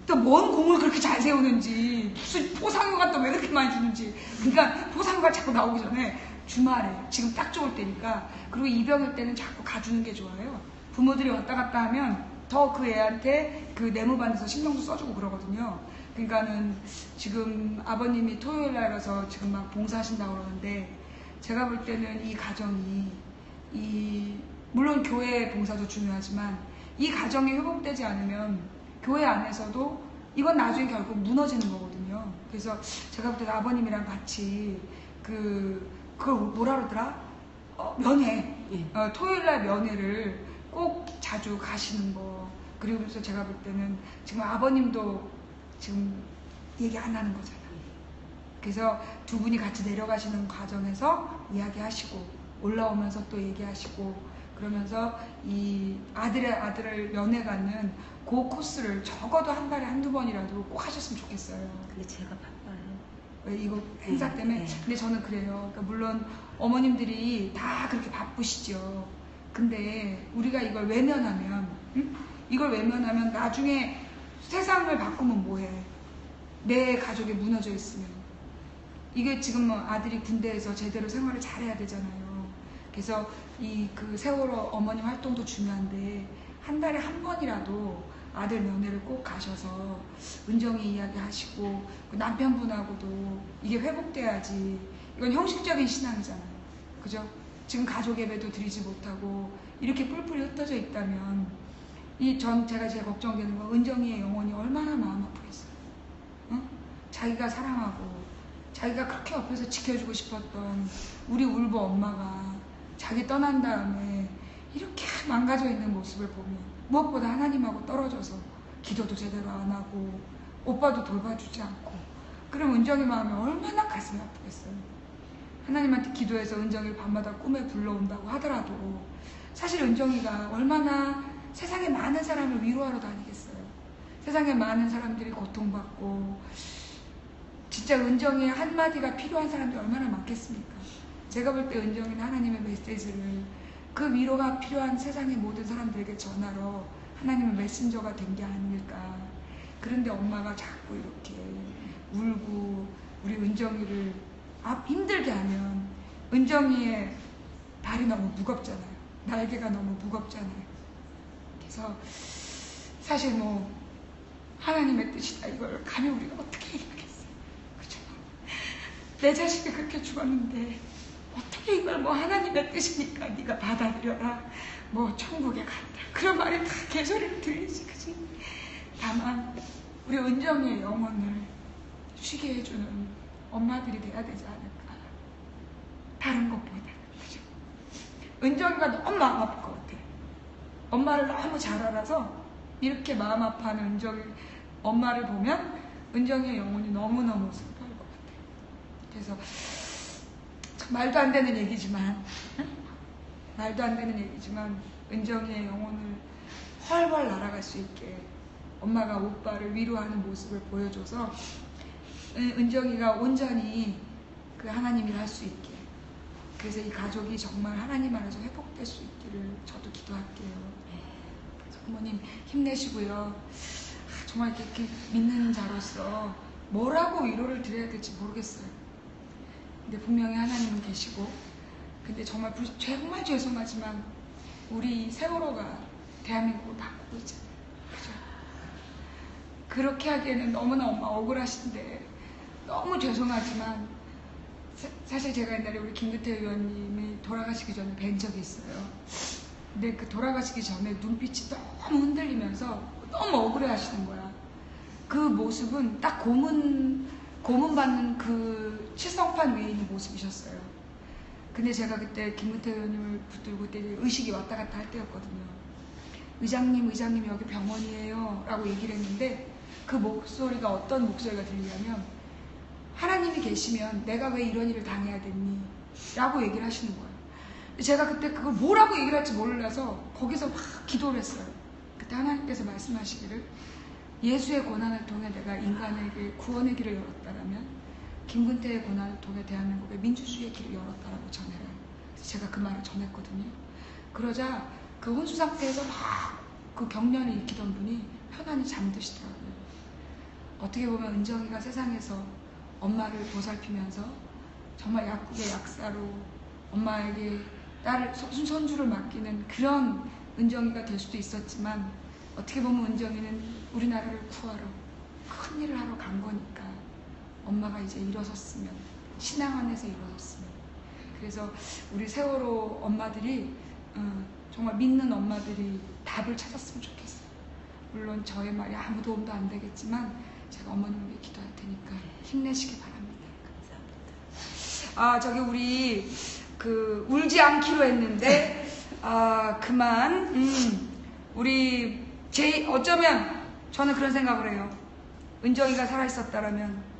[SPEAKER 2] 또 뭔 공을 그렇게 잘 세우는지 무슨 포상휴가 또 왜 그렇게 많이 주는지. 그러니까 포상휴가 자꾸 나오기 전에 주말에 지금 딱 좋을 때니까. 그리고 입영일 때는 자꾸 가주는 게 좋아요. 부모들이 왔다 갔다 하면 더 그 애한테 그 내무반에서 신경도 써주고 그러거든요. 그러니까는 지금 아버님이 토요일 날라서 지금 막 봉사하신다고 그러는데 제가 볼 때는 이 가정이 물론 교회 봉사도 중요하지만 이 가정이 회복되지 않으면 교회 안에서도 이건 나중에 결국 무너지는 거거든요. 그래서 제가 볼 때는 아버님이랑 같이 그걸 뭐라 그러더라? 면회. 토요일 날 면회를 꼭 자주 가시는 거. 그리고 그래서 제가 볼 때는 지금 아버님도 지금 얘기 안 하는 거잖아. 그래서 두 분이 같이 내려가시는 과정에서 이야기하시고 올라오면서 또 얘기하시고 그러면서 이 아들을 면회 가는 그 코스를 적어도 한 달에 한두 번이라도 꼭 하셨으면 좋겠어요.
[SPEAKER 1] 근데 제가 바빠요.
[SPEAKER 2] 왜 이거 행사 때문에? 근데 저는 그래요. 그러니까 물론 어머님들이 다 그렇게 바쁘시죠. 근데 우리가 이걸 외면하면 이걸 외면하면 나중에 세상을 바꾸면 뭐해? 내 가족이 무너져 있으면. 이게 지금 뭐 아들이 군대에서 제대로 생활을 잘해야 되잖아요. 그래서 그 세월호 어머님 활동도 중요한데 한 달에 한 번이라도 아들 면회를 꼭 가셔서 은정이 이야기하시고 남편분하고도 이게 회복돼야지. 이건 형식적인 신앙이잖아요. 그죠? 지금 가족 예배도 드리지 못하고 이렇게 뿔뿔이 흩어져 있다면 제가 제일 걱정되는 건 은정이의 영혼이 얼마나 마음 아프겠어요. 응? 자기가 사랑하고 자기가 그렇게 옆에서 지켜주고 싶었던 우리 울보 엄마가 자기 떠난 다음에 이렇게 망가져 있는 모습을 보면 무엇보다 하나님하고 떨어져서 기도도 제대로 안 하고 오빠도 돌봐주지 않고 그럼 은정이 마음이 얼마나 가슴이 아프겠어요. 하나님한테 기도해서 은정이를 밤마다 꿈에 불러온다고 하더라도 사실 은정이가 얼마나 세상에 많은 사람을 위로하러 다니겠어요. 세상에 많은 사람들이 고통받고 진짜 은정이의 한마디가 필요한 사람들이 얼마나 많겠습니까? 제가 볼 때 은정이는 하나님의 메시지를 그 위로가 필요한 세상의 모든 사람들에게 전하러 하나님의 메신저가 된 게 아닐까. 그런데 엄마가 자꾸 이렇게 울고 우리 은정이를 힘들게 하면 은정이의 발이 너무 무겁잖아요. 날개가 너무 무겁잖아요. 그래서 사실 뭐 하나님의 뜻이다 이걸 감히 우리가 어떻게 얘기하겠어요. 그죠? 내 자식이 그렇게 죽었는데 어떻게 이걸 뭐 하나님의 뜻이니까 네가 받아들여라. 뭐 천국에 간다. 그런 말이 다 개소리로 들리지. 그치? 다만 우리 은정이의 영혼을 쉬게 해주는 엄마들이 돼야 되지 않을까. 다른 것보다. 그죠? 은정이가 너무 마음 아플 것 같아. 엄마를 너무 잘 알아서 이렇게 마음 아파하는 은정이 엄마를 보면 은정이의 영혼이 너무너무 슬퍼할 것 같아. 그래서 말도 안 되는 얘기지만 말도 안 되는 얘기지만 은정이의 영혼을 훨훨 날아갈 수 있게 엄마가 오빠를 위로하는 모습을 보여줘서 은정이가 온전히 그 하나님을 할 수 있게, 그래서 이 가족이 정말 하나님 안에서 회복될 수 있기를 저도 기도할게요. 부모님 힘내시고요. 정말 이렇게 믿는 자로서 뭐라고 위로를 드려야 될지 모르겠어요. 근데 분명히 하나님은 계시고, 근데 정말 죄송하지만 우리 세월호가 대한민국을 바꾸고 있잖아요. 그죠? 그렇게 하기에는 너무나 엄마 억울하신데 너무 죄송하지만 사실 제가 옛날에 우리 김근태 의원님이 돌아가시기 전에 뵌 적이 있어요. 근데 그 돌아가시기 전에 눈빛이 너무 흔들리면서 너무 억울해 하시는 거야. 그 모습은 딱 고문받는 그 칠성판 위에 있는 모습이셨어요. 근데 제가 그때 김근태 의원님을 붙들고 그때 의식이 왔다 갔다 할 때였거든요. 의장님 여기 병원이에요 라고 얘기를 했는데 그 목소리가 어떤 목소리가 들리냐면 하나님이 계시면 내가 왜 이런 일을 당해야 됐니? 라고 얘기를 하시는 거예요. 제가 그때 그걸 뭐라고 얘기를 할지 몰라서 거기서 막 기도를 했어요. 그때 하나님께서 말씀하시기를 예수의 고난을 통해 내가 인간에게 구원의 길을 열었다라면 김근태의 고난을 통해 대한민국의 민주주의의 길을 열었다라고 전해라. 그래서 제가 그 말을 전했거든요. 그러자 그 혼수 상태에서 막 그 경련을 일으키던 분이 편안히 잠드시더라고요. 어떻게 보면 은정이가 세상에서 엄마를 보살피면서 정말 약국의 약사로 엄마에게 딸을 손주를 맡기는 그런 은정이가 될 수도 있었지만, 어떻게 보면 은정이는 우리나라를 구하러 큰 일을 하러 간 거니까 엄마가 이제 일어섰으면, 신앙 안에서 일어섰으면. 그래서 우리 세월호 엄마들이 정말 믿는 엄마들이 답을 찾았으면 좋겠어요. 물론 저의 말이 아무 도움도 안 되겠지만 제가 어머님을 위해 기도할 테니까 힘내시기 바랍니다.
[SPEAKER 1] 감사합니다.
[SPEAKER 2] 저기 우리 그 울지 않기로 했는데 그만. 우리 어쩌면 저는 그런 생각을 해요. 은정이가 살아있었다라면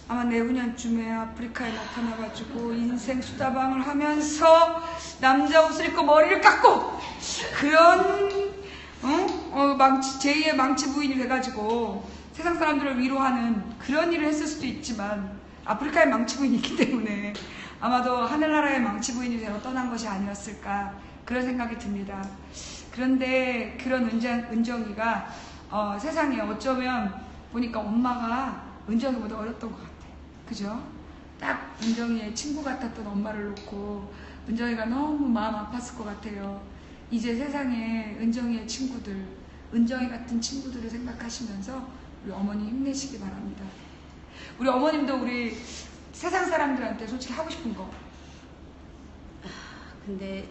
[SPEAKER 2] 아마 내후년쯤에 아프리카에 나타나가지고 인생 수다방을 하면서 남자 옷을 입고 머리를 깎고 그런 제2의 망치 부인이 돼가지고 세상 사람들을 위로하는 그런 일을 했을 수도 있지만, 아프리카에 망치 부인이 있기 때문에 아마도 하늘나라의 망치 부인이 되어 떠난 것이 아니었을까 그런 생각이 듭니다. 그런데 그런 은정이가 세상에 어쩌면 보니까 엄마가 은정이보다 어렸던 것 같아. 그죠? 딱 은정이의 친구 같았던 엄마를 놓고 은정이가 너무 마음 아팠을 것 같아요. 이제 세상에 은정이의 친구들, 은정이 같은 친구들을 생각하시면서 우리 어머니 힘내시기 바랍니다. 우리 어머님도 우리 세상 사람들한테 솔직히 하고 싶은 거.
[SPEAKER 1] 근데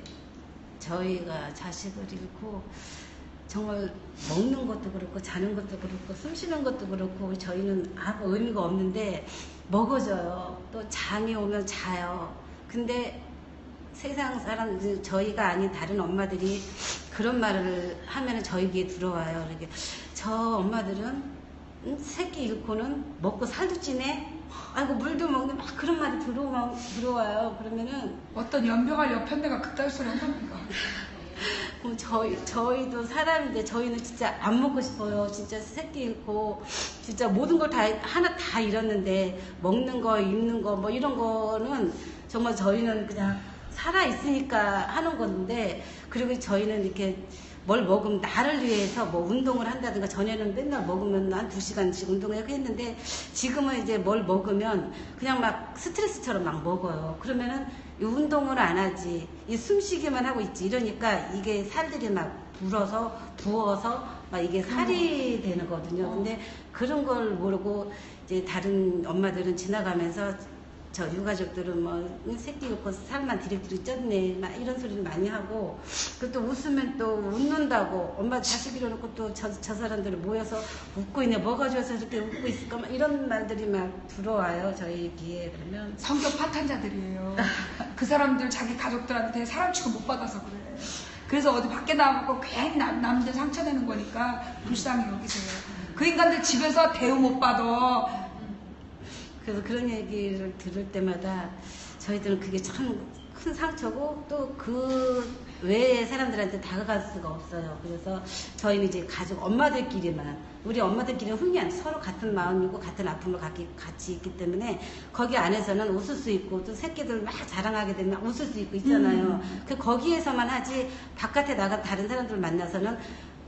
[SPEAKER 1] 저희가 자식을 잃고 정말 먹는 것도 그렇고 자는 것도 그렇고 숨 쉬는 것도 그렇고 저희는 아무 의미가 없는데 먹어줘요. 또 잠이 오면 자요. 근데 세상 사람, 저희가 아닌 다른 엄마들이 그런 말을 하면 저희 귀에 들어와요. 그러게 저 엄마들은 새끼 잃고는 먹고 살도 찌네. 아이고 물도 먹네. 막 그런 말이 들어와요. 그러면은
[SPEAKER 2] 어떤 연병할 옆편대가 그따위 소리 한답니까?
[SPEAKER 1] 그럼 저희도 사람인데 저희는 진짜 안 먹고 싶어요. 진짜 새끼 잃고 진짜 모든 걸 하나 다 잃었는데 먹는 거, 입는 거 뭐 이런 거는 정말 저희는 그냥 살아있으니까 하는 건데, 그리고 저희는 이렇게 뭘 먹으면 나를 위해서 뭐 운동을 한다든가, 전에는 맨날 먹으면 한 2시간씩 운동을 했는데 지금은 이제 뭘 먹으면 그냥 막 스트레스처럼 막 먹어요. 그러면은 이 운동을 안 하지, 이 숨쉬기만 하고 있지, 이러니까 이게 살들이 막 부어서 막 이게 살이 되는 거거든요. 근데 그런 걸 모르고 이제 다른 엄마들은 지나가면서 저 유가족들은 뭐 새끼 놓고 살만 디립디립 쪘네 막 이런 소리를 많이 하고, 그 또 웃으면 또 웃는다고, 엄마 자식 이러놓고 또 저 사람들이 모여서 웃고 있네, 뭐가 좋아서 이렇게 웃고 있을까 막 이런 말들이 막 들어와요 저희 귀에. 그러면
[SPEAKER 2] 성격 파탄자들이에요. 그 사람들 자기 가족들한테 사람 취급 못 받아서 그래. 그래서 어디 밖에 나가고 괜히 남들 상처내는 거니까 불쌍히 여기세요. 그 인간들 집에서 대우 못 받아.
[SPEAKER 1] 그래서 그런 얘기를 들을 때마다 저희들은 그게 참 큰 상처고, 또 그 외에 사람들한테 다가갈 수가 없어요. 그래서 저희는 이제 가족 엄마들끼리만, 우리 엄마들끼리는 훈련, 서로 같은 마음이고 같은 아픔을 같이 있기 때문에 거기 안에서는 웃을 수 있고, 또 새끼들 막 자랑하게 되면 웃을 수 있고 있잖아요. 그 거기에서만 하지 바깥에 나가 다른 사람들 만나서는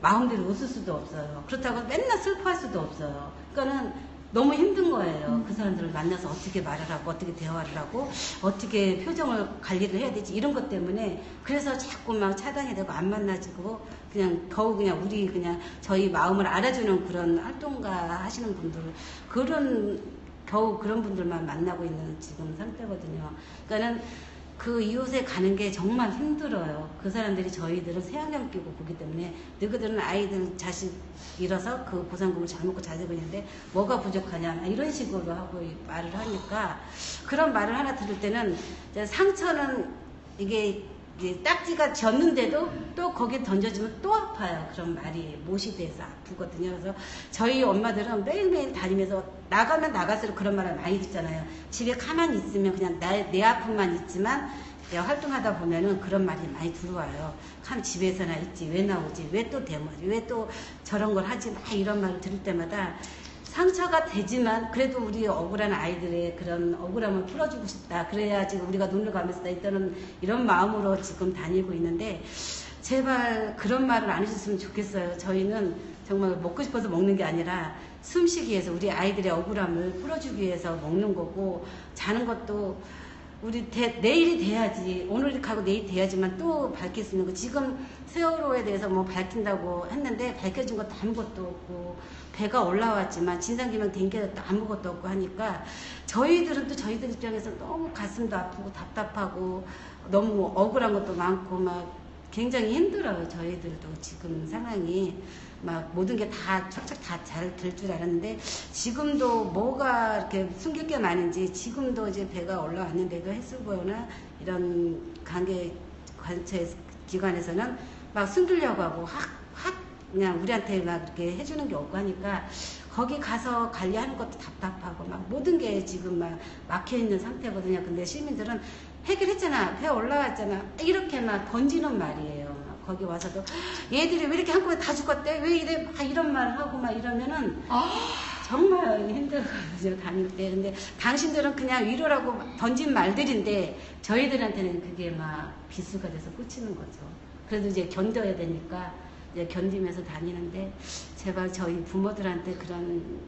[SPEAKER 1] 마음대로 웃을 수도 없어요. 그렇다고 맨날 슬퍼할 수도 없어요. 그러니까는 너무 힘든 거예요. 그 사람들을 만나서 어떻게 말을 하고, 어떻게 대화를 하고, 어떻게 표정을 관리를 해야 되지, 이런 것 때문에. 그래서 자꾸 막 차단이 되고 안 만나지고, 그냥 겨우 그냥 우리 그냥 저희 마음을 알아주는 그런 활동가 하시는 분들, 겨우 그런 분들만 만나고 있는 지금 상태거든요. 그러니까는 그 이웃에 가는 게 정말 힘들어요. 그 사람들이 저희들을 새안경 끼고 보기 때문에, 너희들은 아이들 자식 잃어서 그 보상금을 잘 먹고 잘 되고 있는데 뭐가 부족하냐 이런 식으로 하고 말을 하니까, 그런 말을 하나 들을 때는 상처는 이게 이제 딱지가 졌는데도 또 거기에 던져주면 또 아파요. 그런 말이 못이 돼서 아프거든요. 그래서 저희 엄마들은 매일매일 다니면서 나가면 나갈수록 그런 말을 많이 듣잖아요. 집에 가만히 있으면 그냥 내 아픔만 있지만, 내가 활동하다 보면은 그런 말이 많이 들어와요. 참 집에서나 있지, 왜 나오지, 왜 또 대모지, 왜 또 저런 걸 하지, 막 이런 말을 들을 때마다 상처가 되지만, 그래도 우리 억울한 아이들의 그런 억울함을 풀어주고 싶다. 그래야지 우리가 눈을 감았을 때 있다는 이런 마음으로 지금 다니고 있는데, 제발 그런 말을 안 해줬으면 좋겠어요. 저희는 정말 먹고 싶어서 먹는 게 아니라 숨쉬기 위해서, 우리 아이들의 억울함을 풀어주기 위해서 먹는 거고, 자는 것도 우리 내일이 돼야지, 오늘 가고 내일 돼야지만 또 밝힐 수 있는 거. 지금 세월호에 대해서 뭐 밝힌다고 했는데 밝혀진 것도 아무것도 없고, 배가 올라왔지만 진상규명 된 게 아무것도 없고 하니까, 저희들은 또 저희들 입장에서 너무 가슴도 아프고 답답하고 너무 억울한 것도 많고 막 굉장히 힘들어요. 저희들도 지금 상황이 막 모든 게 다 척척 다 잘 될 줄 알았는데, 지금도 뭐가 이렇게 숨길 게 많은지, 지금도 이제 배가 올라왔는데도 해수부나 이런 관체 기관에서는 막 숨기려고 하고 그냥 우리한테 막 이렇게 해주는 게 없고 하니까, 거기 가서 관리하는 것도 답답하고 막 모든 게 지금 막 막혀 있는 상태거든요. 근데 시민들은 해결했잖아, 배 올라왔잖아, 이렇게 막 던지는 말이에요. 거기 와서도 얘들이 왜 이렇게 한꺼번에 다 죽었대, 왜 이래, 막 이런 말을 하고 막 이러면은 정말 힘들거든요, 다닐 때. 근데 당신들은 그냥 위로라고 던진 말들인데, 저희들한테는 그게 막 비수가 돼서 꽂히는 거죠. 그래도 이제 견뎌야 되니까 이제 견디면서 다니는데, 제발 저희 부모들한테 그런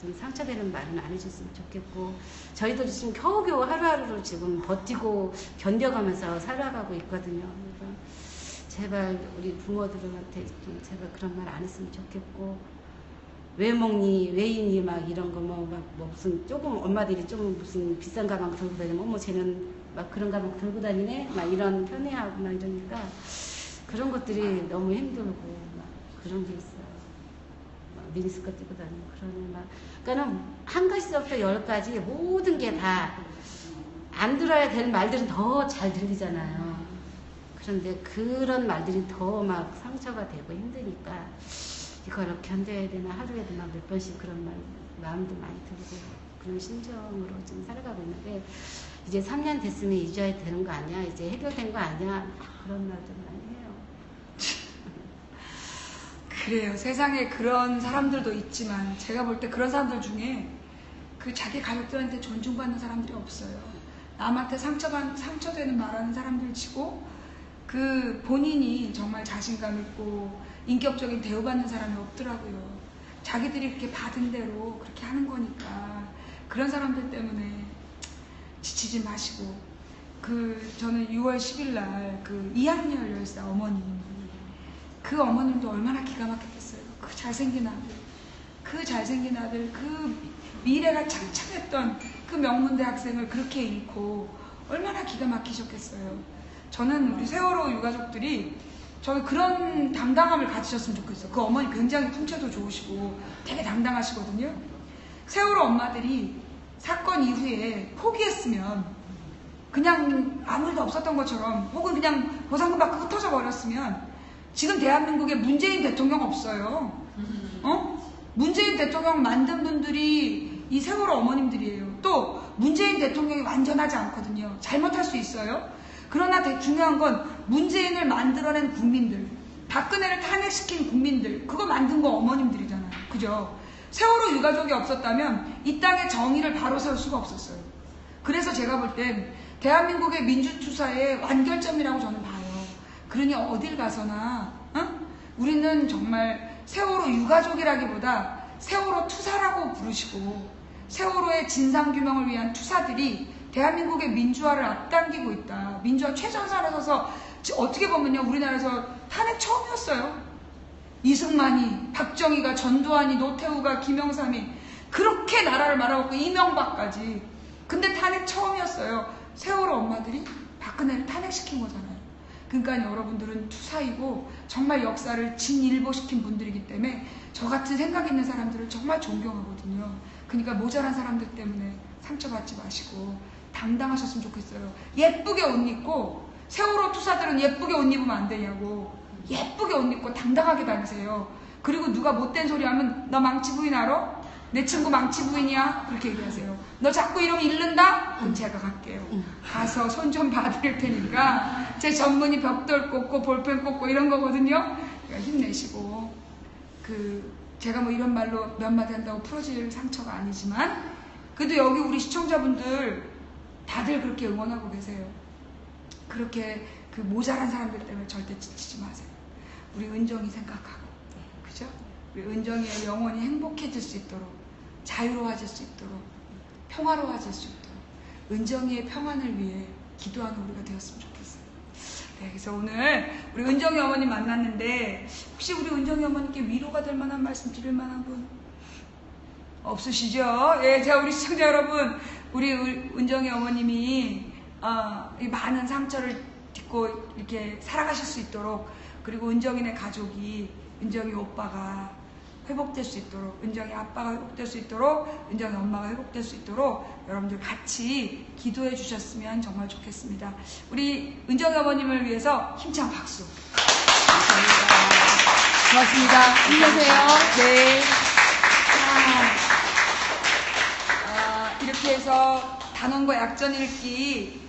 [SPEAKER 1] 좀 상처되는 말은 안 해줬으면 좋겠고, 저희도 지금 겨우겨우 하루하루를 지금 버티고 견뎌가면서 살아가고 있거든요. 그래서 제발 우리 부모들한테 좀 제발 그런 말 안 했으면 좋겠고, 왜 먹니, 왜 있니, 막 이런 거 뭐 무슨 조금 엄마들이 좀 무슨 비싼 가방 들고 다니면 어머 쟤는 막 그런 가방 들고 다니네, 막 이런 편애하고 막 이러니까 그런 것들이 너무 힘들고 막 그런 게 있어요. 막 미니스커트 입고 다니고 그러니 막, 그러니까는 한 가지서부터 10가지 모든 게 다 안 들어야 될 말들은 더 잘 들리잖아요. 그런데 그런 말들이 더 막 상처가 되고 힘드니까 이걸 견뎌야 되나, 하루에도 막 몇 번씩 그런 마음도 많이 들고 그런 심정으로 지금 살아가고 있는데, 이제 3년 됐으면 잊어야 되는 거 아니야, 이제 해결된 거 아니야, 그런 말도 많이 해요.
[SPEAKER 2] 그래요. 세상에 그런 사람들도 있지만, 제가 볼 때 그런 사람들 중에 그 자기 가족들한테 존중받는 사람들이 없어요. 남한테 상처되는 말하는 사람들 치고, 그 본인이 정말 자신감 있고 인격적인 대우받는 사람이 없더라고요. 자기들이 그렇게 받은 대로 그렇게 하는 거니까. 그런 사람들 때문에 지치지 마시고, 저는 6월 10일 날 그 이한열 열사 어머님, 그 어머님도 얼마나 기가 막혔겠어요. 그 잘생긴 아들, 그 잘생긴 아들, 그 미래가 창창했던 그 명문대 학생을 그렇게 잃고 얼마나 기가 막히셨겠어요. 저는 우리 세월호 유가족들이 저는 그런 당당함을 가지셨으면 좋겠어요. 그 어머니 굉장히 풍채도 좋으시고 되게 당당하시거든요. 세월호 엄마들이 사건 이후에 포기했으면, 그냥 아무 일도 없었던 것처럼, 혹은 그냥 보상금 받고 흩어져 버렸으면 지금 대한민국에 문재인 대통령 없어요. 문재인 대통령 만든 분들이 이 세월호 어머님들이에요. 또 문재인 대통령이 완전하지 않거든요. 잘못할 수 있어요. 그러나 중요한 건 문재인을 만들어낸 국민들, 박근혜를 탄핵시킨 국민들, 그거 만든 거 어머님들이잖아요. 그죠? 세월호 유가족이 없었다면 이 땅의 정의를 바로 세울 수가 없었어요. 그래서 제가 볼 땐 대한민국의 민주투사의 완결점이라고 저는 봐요. 그러니 어딜 가서나 우리는 정말 세월호 유가족이라기보다 세월호 투사라고 부르시고, 세월호의 진상규명을 위한 투사들이 대한민국의 민주화를 앞당기고 있다. 민주화 최전선에 서서 어떻게 보면요, 우리나라에서 탄핵 처음이었어요. 이승만이, 박정희가, 전두환이, 노태우가, 김영삼이 그렇게 나라를 말아먹고 이명박까지. 근데 탄핵 처음이었어요. 세월호 엄마들이 박근혜를 탄핵시킨 거잖아요. 그러니까 여러분들은 투사이고 정말 역사를 진일보시킨 분들이기 때문에 저 같은 생각 있는 사람들을 정말 존경하거든요. 그러니까 모자란 사람들 때문에 상처받지 마시고 당당하셨으면 좋겠어요. 예쁘게 옷 입고, 세월호 투사들은 예쁘게 옷 입으면 안 되냐고. 예쁘게 옷 입고 당당하게 다니세요. 그리고 누가 못된 소리 하면 너 망치 부인 알아? 내 친구 망치 부인이야? 그렇게 얘기하세요. 너 자꾸 이러면 잃는다? 그럼 제가 갈게요. 가서 손 좀 봐드릴 테니까. 제 전문이 벽돌 꽂고 볼펜 꽂고 이런 거거든요. 그러니까 힘내시고, 제가 뭐 이런 말로 몇 마디 한다고 풀어질 상처가 아니지만, 그래도 여기 우리 시청자분들 다들 그렇게 응원하고 계세요. 그렇게 그 모자란 사람들 때문에 절대 지치지 마세요. 우리 은정이 생각하고, 그죠? 우리 은정이의 영혼이 행복해질 수 있도록, 자유로워질 수 있도록, 평화로워질 수 있도록 은정이의 평안을 위해 기도하는 우리가 되었으면 좋겠어요. 네, 그래서 오늘 우리 은정이 어머님 만났는데, 혹시 우리 은정이 어머님께 위로가 될 만한 말씀 드릴 만한 분 없으시죠? 예, 자, 우리 시청자 여러분, 우리 은정이 어머님이 이 많은 상처를 딛고 이렇게 살아가실 수 있도록, 그리고 은정이네 가족이, 은정이 오빠가 회복될 수 있도록, 은정이 아빠가 회복될 수 있도록, 은정이 엄마가 회복될 수 있도록 여러분들 같이 기도해 주셨으면 정말 좋겠습니다. 우리 은정이 어머님을 위해서 힘찬 박수.
[SPEAKER 3] 고맙습니다. 힘내세요. 네.
[SPEAKER 2] 이렇게 해서 단원과 약전 읽기는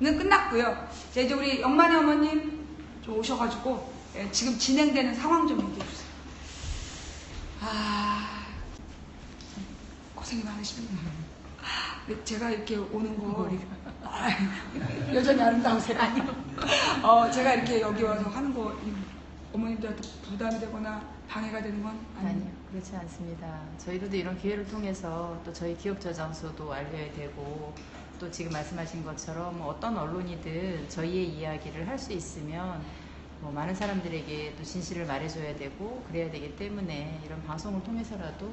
[SPEAKER 2] 끝났고요. 자, 이제 우리 영만이 어머님 좀 오셔가지고 지금 진행되는 상황 좀 얘기해 주세요. 고생이 많으십니다. 제가 이렇게 오는 거 여전히 아름다우세요. 제가 이렇게 여기 와서 하는 거 어머님들한테 부담이 되거나 방해가 되는 건
[SPEAKER 3] 아니요, 그렇지 않습니다. 저희들도 이런 기회를 통해서 또 저희 기업 저장소도 알려야 되고, 또 지금 말씀하신 것처럼 어떤 언론이든 저희의 이야기를 할 수 있으면 많은 사람들에게 또 진실을 말해줘야 되고 그래야 되기 때문에 이런 방송을 통해서라도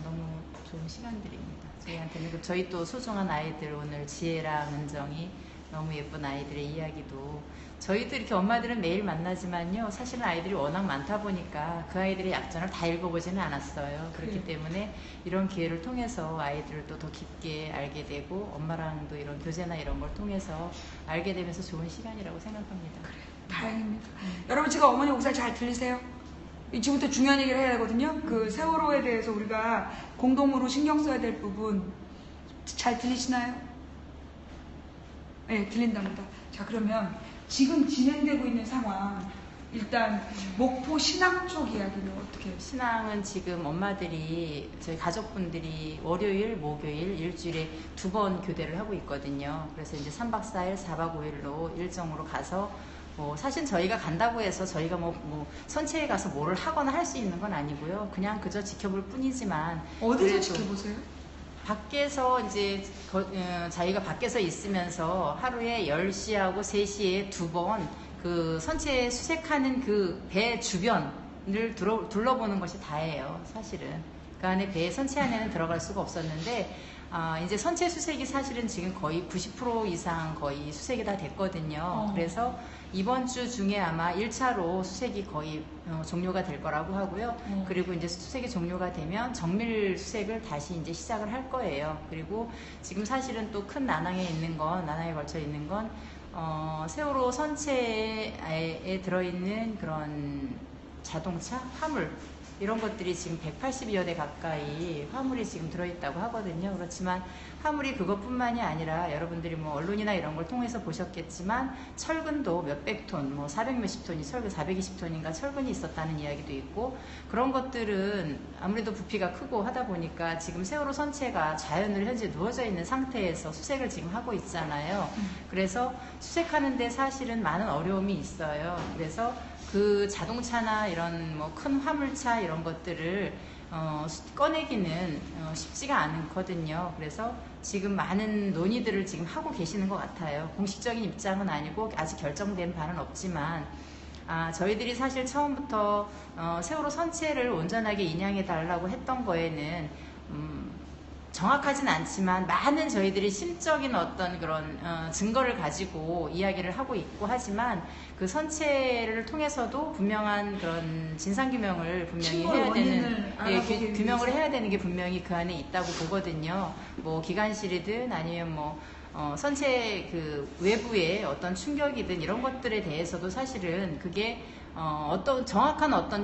[SPEAKER 3] 너무 좋은 시간들입니다. 저희한테는. 저희 또 소중한 아이들, 오늘 지혜랑 은정이 너무 예쁜 아이들의 이야기도, 저희도 이렇게 엄마들은 매일 만나지만요, 사실은 아이들이 워낙 많다 보니까 그 아이들의 약전을 다 읽어보지는 않았어요. 그렇기 때문에 이런 기회를 통해서 아이들을 더 깊게 알게 되고, 엄마랑도 이런 교제나 이런 걸 통해서 알게 되면서 좋은 시간이라고 생각합니다.
[SPEAKER 2] 그래, 다행입니다. 여러분, 제가 어머니 목소리 잘 들리세요? 지금부터 중요한 얘기를 해야 되거든요. 그 세월호에 대해서 우리가 공동으로 신경 써야 될 부분 잘 들리시나요? 네, 들린답니다. 자, 그러면 지금 진행되고 있는 상황, 일단 목포 신앙 쪽 이야기를 어떻게 해요?
[SPEAKER 3] 신앙은 지금 엄마들이, 저희 가족분들이 월요일, 목요일 일주일에 2번 교대를 하고 있거든요. 그래서 이제 3박 4일, 4박 5일로 일정으로 가서, 사실 저희가 간다고 해서 저희가 선체에 가서 뭐를 하거나 할 수 있는 건 아니고요. 그냥 그저 지켜볼 뿐이지만.
[SPEAKER 2] 어디서 지켜보세요?
[SPEAKER 3] 밖에서 이제 자기가 밖에서 있으면서 하루에 10시하고 3시에 2번 그 선체 수색하는 그 배 주변, 둘러보는 것이 다예요, 사실은. 그 안에 배 선체 안에는 들어갈 수가 없었는데 이제 선체 수색이 사실은 지금 거의 90% 이상 거의 수색이 다 됐거든요. 그래서 이번 주 중에 아마 1차로 수색이 거의 종료가 될 거라고 하고요. 그리고 이제 수색이 종료가 되면 정밀 수색을 다시 이제 시작을 할 거예요. 그리고 지금 사실은 또 큰 난항에 걸쳐 있는 건 세월호 선체에 들어있는 그런 자동차, 화물 이런 것들이 지금 180여 대 가까이 화물이 지금 들어있다고 하거든요. 그렇지만 화물이 그것뿐만이 아니라 여러분들이 뭐 언론이나 이런 걸 통해서 보셨겠지만 철근도 몇백 톤, 뭐 400 몇십 톤이 철근 420톤인가 철근이 있었다는 이야기도 있고 그런 것들은 아무래도 부피가 크고 하다 보니까 지금 세월호 선체가 자연으로 현재 누워져 있는 상태에서 수색을 지금 하고 있잖아요. 그래서 수색하는데 사실은 많은 어려움이 있어요. 그래서 그 자동차나 이런 뭐 큰 화물차 이런 것들을 꺼내기는 쉽지가 않거든요. 그래서 지금 많은 논의들을 지금 하고 계시는 것 같아요. 공식적인 입장은 아니고 아직 결정된 바는 없지만 저희들이 사실 처음부터 세월호 선체를 온전하게 인양해 달라고 했던 거에는 정확하진 않지만 많은 저희들이 심적인 어떤 그런 증거를 가지고 이야기를 하고 있고 하지만 그 선체를 통해서도 분명한 그런 진상규명을 분명히 해야 되는 규명을 해야 되는 게 분명히 그 안에 있다고 보거든요. 뭐 기관실이든 아니면 뭐 선체 그 외부의 어떤 충격이든 이런 것들에 대해서도 사실은 그게 어떤 정확한 어떤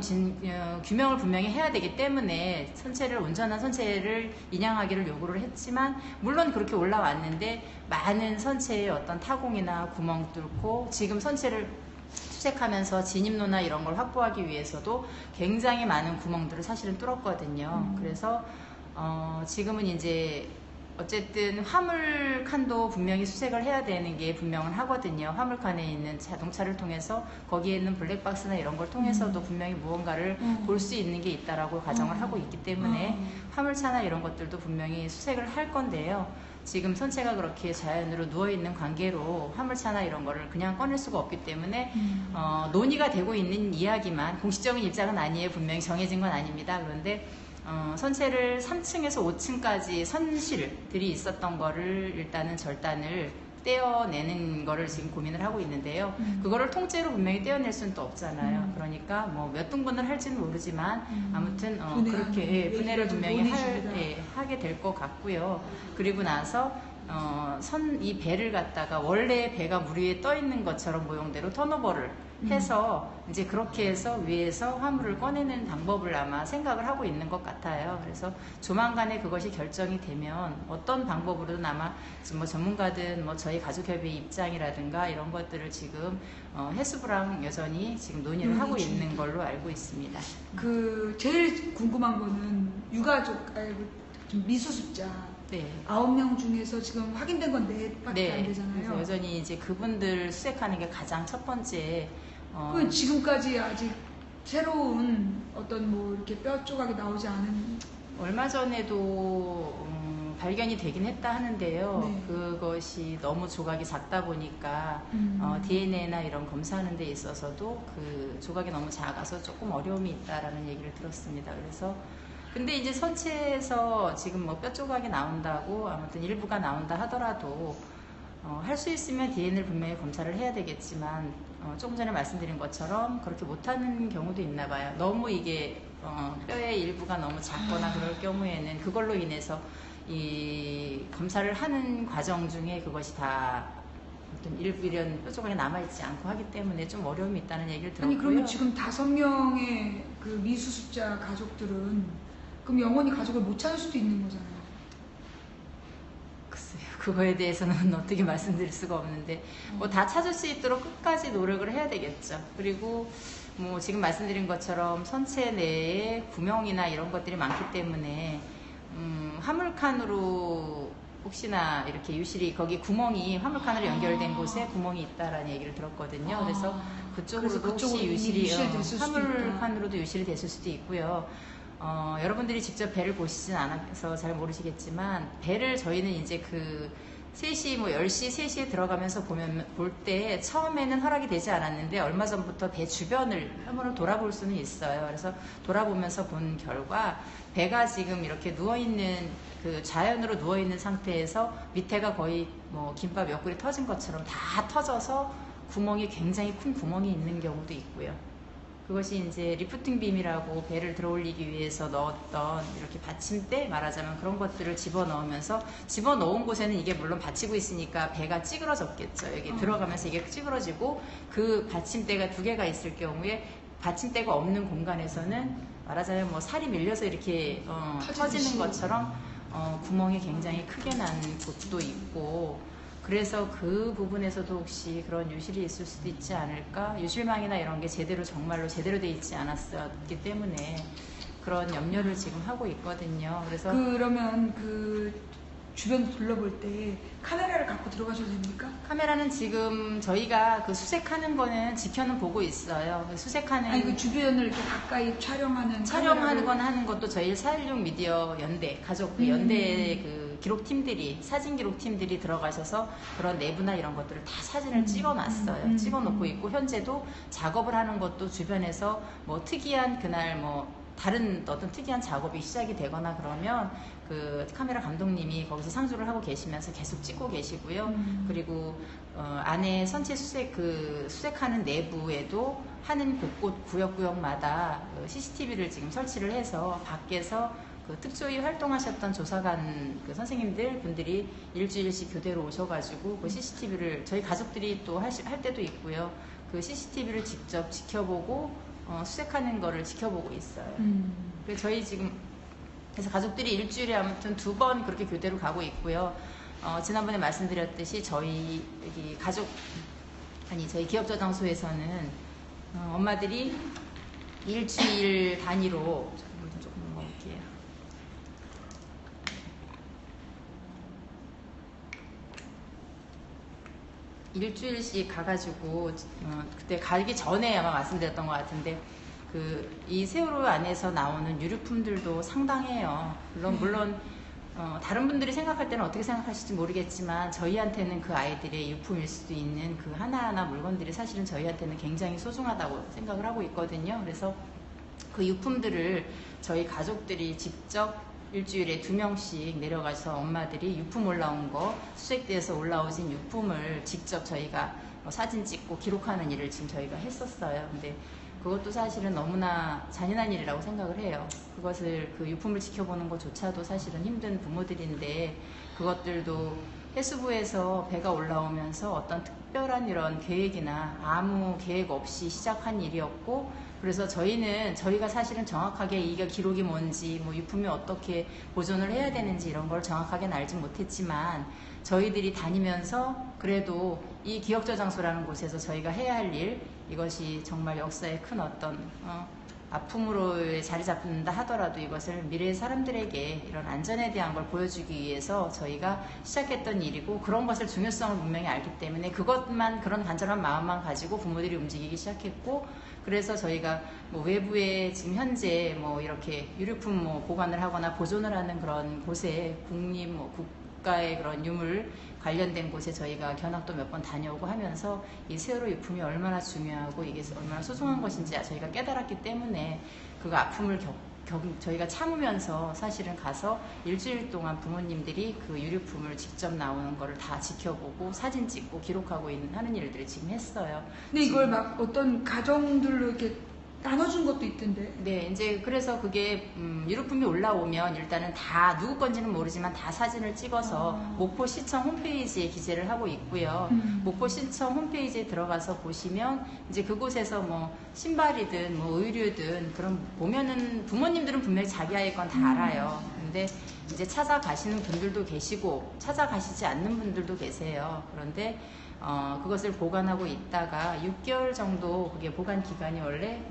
[SPEAKER 3] 규명을 분명히 해야 되기 때문에 온전한 선체를 인양하기를 요구를 했지만 물론 그렇게 올라왔는데 많은 선체의 어떤 타공이나 구멍 뚫고 지금 선체를 수색하면서 진입로나 이런 걸 확보하기 위해서도 굉장히 많은 구멍들을 사실은 뚫었거든요. 그래서 지금은 이제 어쨌든 화물칸도 분명히 수색을 해야 되는 게 분명은 하거든요. 화물칸에 있는 자동차를 통해서 거기에 있는 블랙박스나 이런 걸 통해서도 분명히 무언가를 볼 수 있는 게 있다라고 가정을 하고 있기 때문에 화물차나 이런 것들도 분명히 수색을 할 건데요. 지금 선체가 그렇게 자연으로 누워있는 관계로 화물차나 이런 거를 그냥 꺼낼 수가 없기 때문에 논의가 되고 있는 이야기만 공식적인 입장은 아니에요. 분명히 정해진 건 아닙니다. 그런데 선체를 3층에서 5층까지 선실들이 있었던 거를 일단은 절단을 떼어내는 거를 지금 고민을 하고 있는데요. 그거를 통째로 분명히 떼어낼 수는 또 없잖아요. 그러니까 뭐 몇 등분을 할지는 모르지만 아무튼 그렇게 분해를 분명히 하게 될 것 같고요. 그리고 나서 이 배를 갖다가 원래 배가 물 위에 떠 있는 것처럼 모형대로 턴오버를 해서 이제 그렇게 해서 위에서 화물을 꺼내는 방법을 아마 생각을 하고 있는 것 같아요. 그래서 조만간에 그것이 결정이 되면 어떤 방법으로든 아마 뭐 전문가든 뭐 저희 가족협의 입장이라든가 이런 것들을 지금 해수부랑 여전히 지금 논의를 하고 있는 걸로 알고 있습니다.
[SPEAKER 2] 그 제일 궁금한 거는 유가족 미수습자
[SPEAKER 3] 네.
[SPEAKER 2] 9명 중에서 지금 확인된 건 4밖에 안 되잖아요.
[SPEAKER 3] 그래서 여전히 이제 그분들 수색하는 게 가장 첫 번째.
[SPEAKER 2] 그 지금까지 아직 새로운 어떤 뭐 이렇게 뼈 조각이 나오지 않은.
[SPEAKER 3] 얼마 전에도 발견이 되긴 했다 하는데요.
[SPEAKER 2] 네.
[SPEAKER 3] 그것이 너무 조각이 작다 보니까 DNA나 이런 검사하는 데 있어서도 그 조각이 너무 작아서 조금 어려움이 있다라는 얘기를 들었습니다. 그래서 근데 이제 선체에서 지금 뭐 뼈 조각이 나온다고 아무튼 일부가 나온다 하더라도 할 수 있으면 DNA를 분명히 검사를 해야 되겠지만 조금 전에 말씀드린 것처럼 그렇게 못하는 경우도 있나 봐요. 너무 이게 뼈의 일부가 너무 작거나 그럴 경우에는 그걸로 인해서 이 검사를 하는 과정 중에 그것이 다 어떤 이런 뼈 조각이 남아있지 않고 하기 때문에 좀 어려움이 있다는 얘기를 들었고요.
[SPEAKER 2] 아니 그러면 지금 5명의 그 미수습자 가족들은 그럼 영원히 가족을 못 찾을 수도 있는 거잖아요.
[SPEAKER 3] 글쎄요, 그거에 대해서는 어떻게 말씀드릴 수가 없는데 뭐 다 찾을 수 있도록 끝까지 노력을 해야 되겠죠. 그리고 뭐 지금 말씀드린 것처럼 선체 내에 구멍이나 이런 것들이 많기 때문에 화물칸으로 혹시나 이렇게 유실이 거기 구멍이 화물칸으로 연결된 곳에 구멍이 있다라는 얘기를 들었거든요. 그래서 그쪽으로도 혹시 유실이 화물칸으로도 유실이 됐을 수도 있고요. 여러분들이 직접 배를 보시진 않아서 잘 모르시겠지만 배를 저희는 이제 그 3시, 뭐 10시, 3시에 들어가면서 볼 때 처음에는 허락이 되지 않았는데 얼마 전부터 배 주변을 한번 돌아볼 수는 있어요. 그래서 돌아보면서 본 결과 배가 지금 이렇게 누워있는 그 자연으로 누워있는 상태에서 밑에가 거의 뭐 김밥 옆구리 터진 것처럼 다 터져서 구멍이 굉장히 큰 구멍이 있는 경우도 있고요. 그것이 이제 리프팅 빔이라고 배를 들어올리기 위해서 넣었던 이렇게 받침대 말하자면 그런 것들을 집어넣으면서 집어넣은 곳에는 이게 물론 받치고 있으니까 배가 찌그러졌겠죠. 여기 들어가면서 이게 찌그러지고 그 받침대가 2개가 있을 경우에 받침대가 없는 공간에서는 말하자면 뭐 살이 밀려서 이렇게 터지는 것처럼 구멍이 굉장히 크게 난 곳도 있고 그래서 그 부분에서도 혹시 그런 유실이 있을 수도 있지 않을까? 유실망이나 이런 게 정말로 제대로 돼 있지 않았기 때문에 그런 염려를 지금 하고 있거든요. 그래서
[SPEAKER 2] 그러면 그 주변 둘러볼 때 카메라를 갖고 들어가셔도 됩니까?
[SPEAKER 3] 카메라는 지금 저희가 그 수색하는 거는 지켜는 보고 있어요. 수색하는
[SPEAKER 2] 아니 그 주변을 이렇게 가까이 촬영하는
[SPEAKER 3] 건 하는 것도 저희 416 미디어 연대 가족 그 연대 그 기록팀들이 사진 기록팀들이 들어가셔서 그런 내부나 이런 것들을 다 사진을 찍어놨어요. 찍어놓고 있고 현재도 작업을 하는 것도 주변에서 뭐 특이한 그날 뭐 다른 어떤 특이한 작업이 시작이 되거나 그러면 그 카메라 감독님이 거기서 상주를 하고 계시면서 계속 찍고 계시고요. 그리고 안에 선체 수색하는 내부에도 하는 곳곳 구역구역마다 CCTV를 지금 설치를 해서 밖에서 그 특조위 활동하셨던 조사관 그 선생님들 분들이 일주일씩 교대로 오셔가지고 그 CCTV를 저희 가족들이 또 할 때도 있고요. 그 CCTV를 직접 지켜보고 수색하는 거를 지켜보고 있어요. 그래서 저희 지금 그래서 가족들이 일주일에 아무튼 2번 그렇게 교대로 가고 있고요. 지난번에 말씀드렸듯이 저희 여기 저희 기업저장소에서는 엄마들이 일주일 단위로 조금 먹을게요. 일주일씩 가가지고 그때 가기 전에 아마 말씀드렸던 것 같은데 이 세월호 안에서 나오는 유류품들도 상당해요. 물론 다른 분들이 생각할 때는 어떻게 생각하실지 모르겠지만 저희한테는 그 아이들의 유품일 수도 있는 그 하나하나 물건들이 사실은 저희한테는 굉장히 소중하다고 생각을 하고 있거든요. 그래서 그 유품들을 저희 가족들이 직접 일주일에 2명씩 내려가서 엄마들이 유품 올라온 거 수색대에서 올라오신 유품을 직접 저희가 사진 찍고 기록하는 일을 지금 저희가 했었어요. 근데 그것도 사실은 너무나 잔인한 일이라고 생각을 해요. 그것을 그 유품을 지켜보는 것조차도 사실은 힘든 부모들인데 그것들도 해수부에서 배가 올라오면서 어떤 특별한 이런 계획이나 아무 계획 없이 시작한 일이었고 그래서 저희가 사실은 정확하게 이게 기록이 뭔지 뭐 유품이 어떻게 보존을 해야 되는지 이런 걸 정확하게는 알지 못했지만 저희들이 다니면서 그래도 이 기억저장소라는 곳에서 저희가 해야 할 일 이것이 정말 역사의 큰 어떤 아픔으로 자리 잡는다 하더라도 이것을 미래의 사람들에게 이런 안전에 대한 걸 보여주기 위해서 저희가 시작했던 일이고 그런 것을 중요성을 분명히 알기 때문에 그것만 그런 간절한 마음만 가지고 부모들이 움직이기 시작했고 그래서 저희가 뭐 외부에 지금 현재 뭐 이렇게 유류품 뭐 보관을 하거나 보존을 하는 그런 곳에 국가의 그런 유물 관련된 곳에 저희가 견학도 몇 번 다녀오고 하면서 이 세월호 유품이 얼마나 중요하고 이게 얼마나 소중한 것인지 저희가 깨달았기 때문에 그 아픔을 저희가 참으면서 사실은 가서 일주일 동안 부모님들이 그 유류품을 직접 나오는 거를 다 지켜보고 사진 찍고 기록하고 하는 일들을 지금 했어요.
[SPEAKER 2] 근데 이걸 막 어떤 가정들로 이렇게 나눠준 것도 있던데.
[SPEAKER 3] 네, 이제 그래서 그게 유류품이 올라오면 일단은 다 누구 건지는 모르지만 다 사진을 찍어서 목포시청 홈페이지에 기재를 하고 있고요. 목포시청 홈페이지에 들어가서 보시면 이제 그곳에서 뭐 신발이든 뭐 의류든 그런 보면은 부모님들은 분명히 자기 아이 건 다 알아요. 근데 이제 찾아가시는 분들도 계시고 찾아가시지 않는 분들도 계세요. 그런데 그것을 보관하고 있다가 6개월 정도 그게 보관 기간이 원래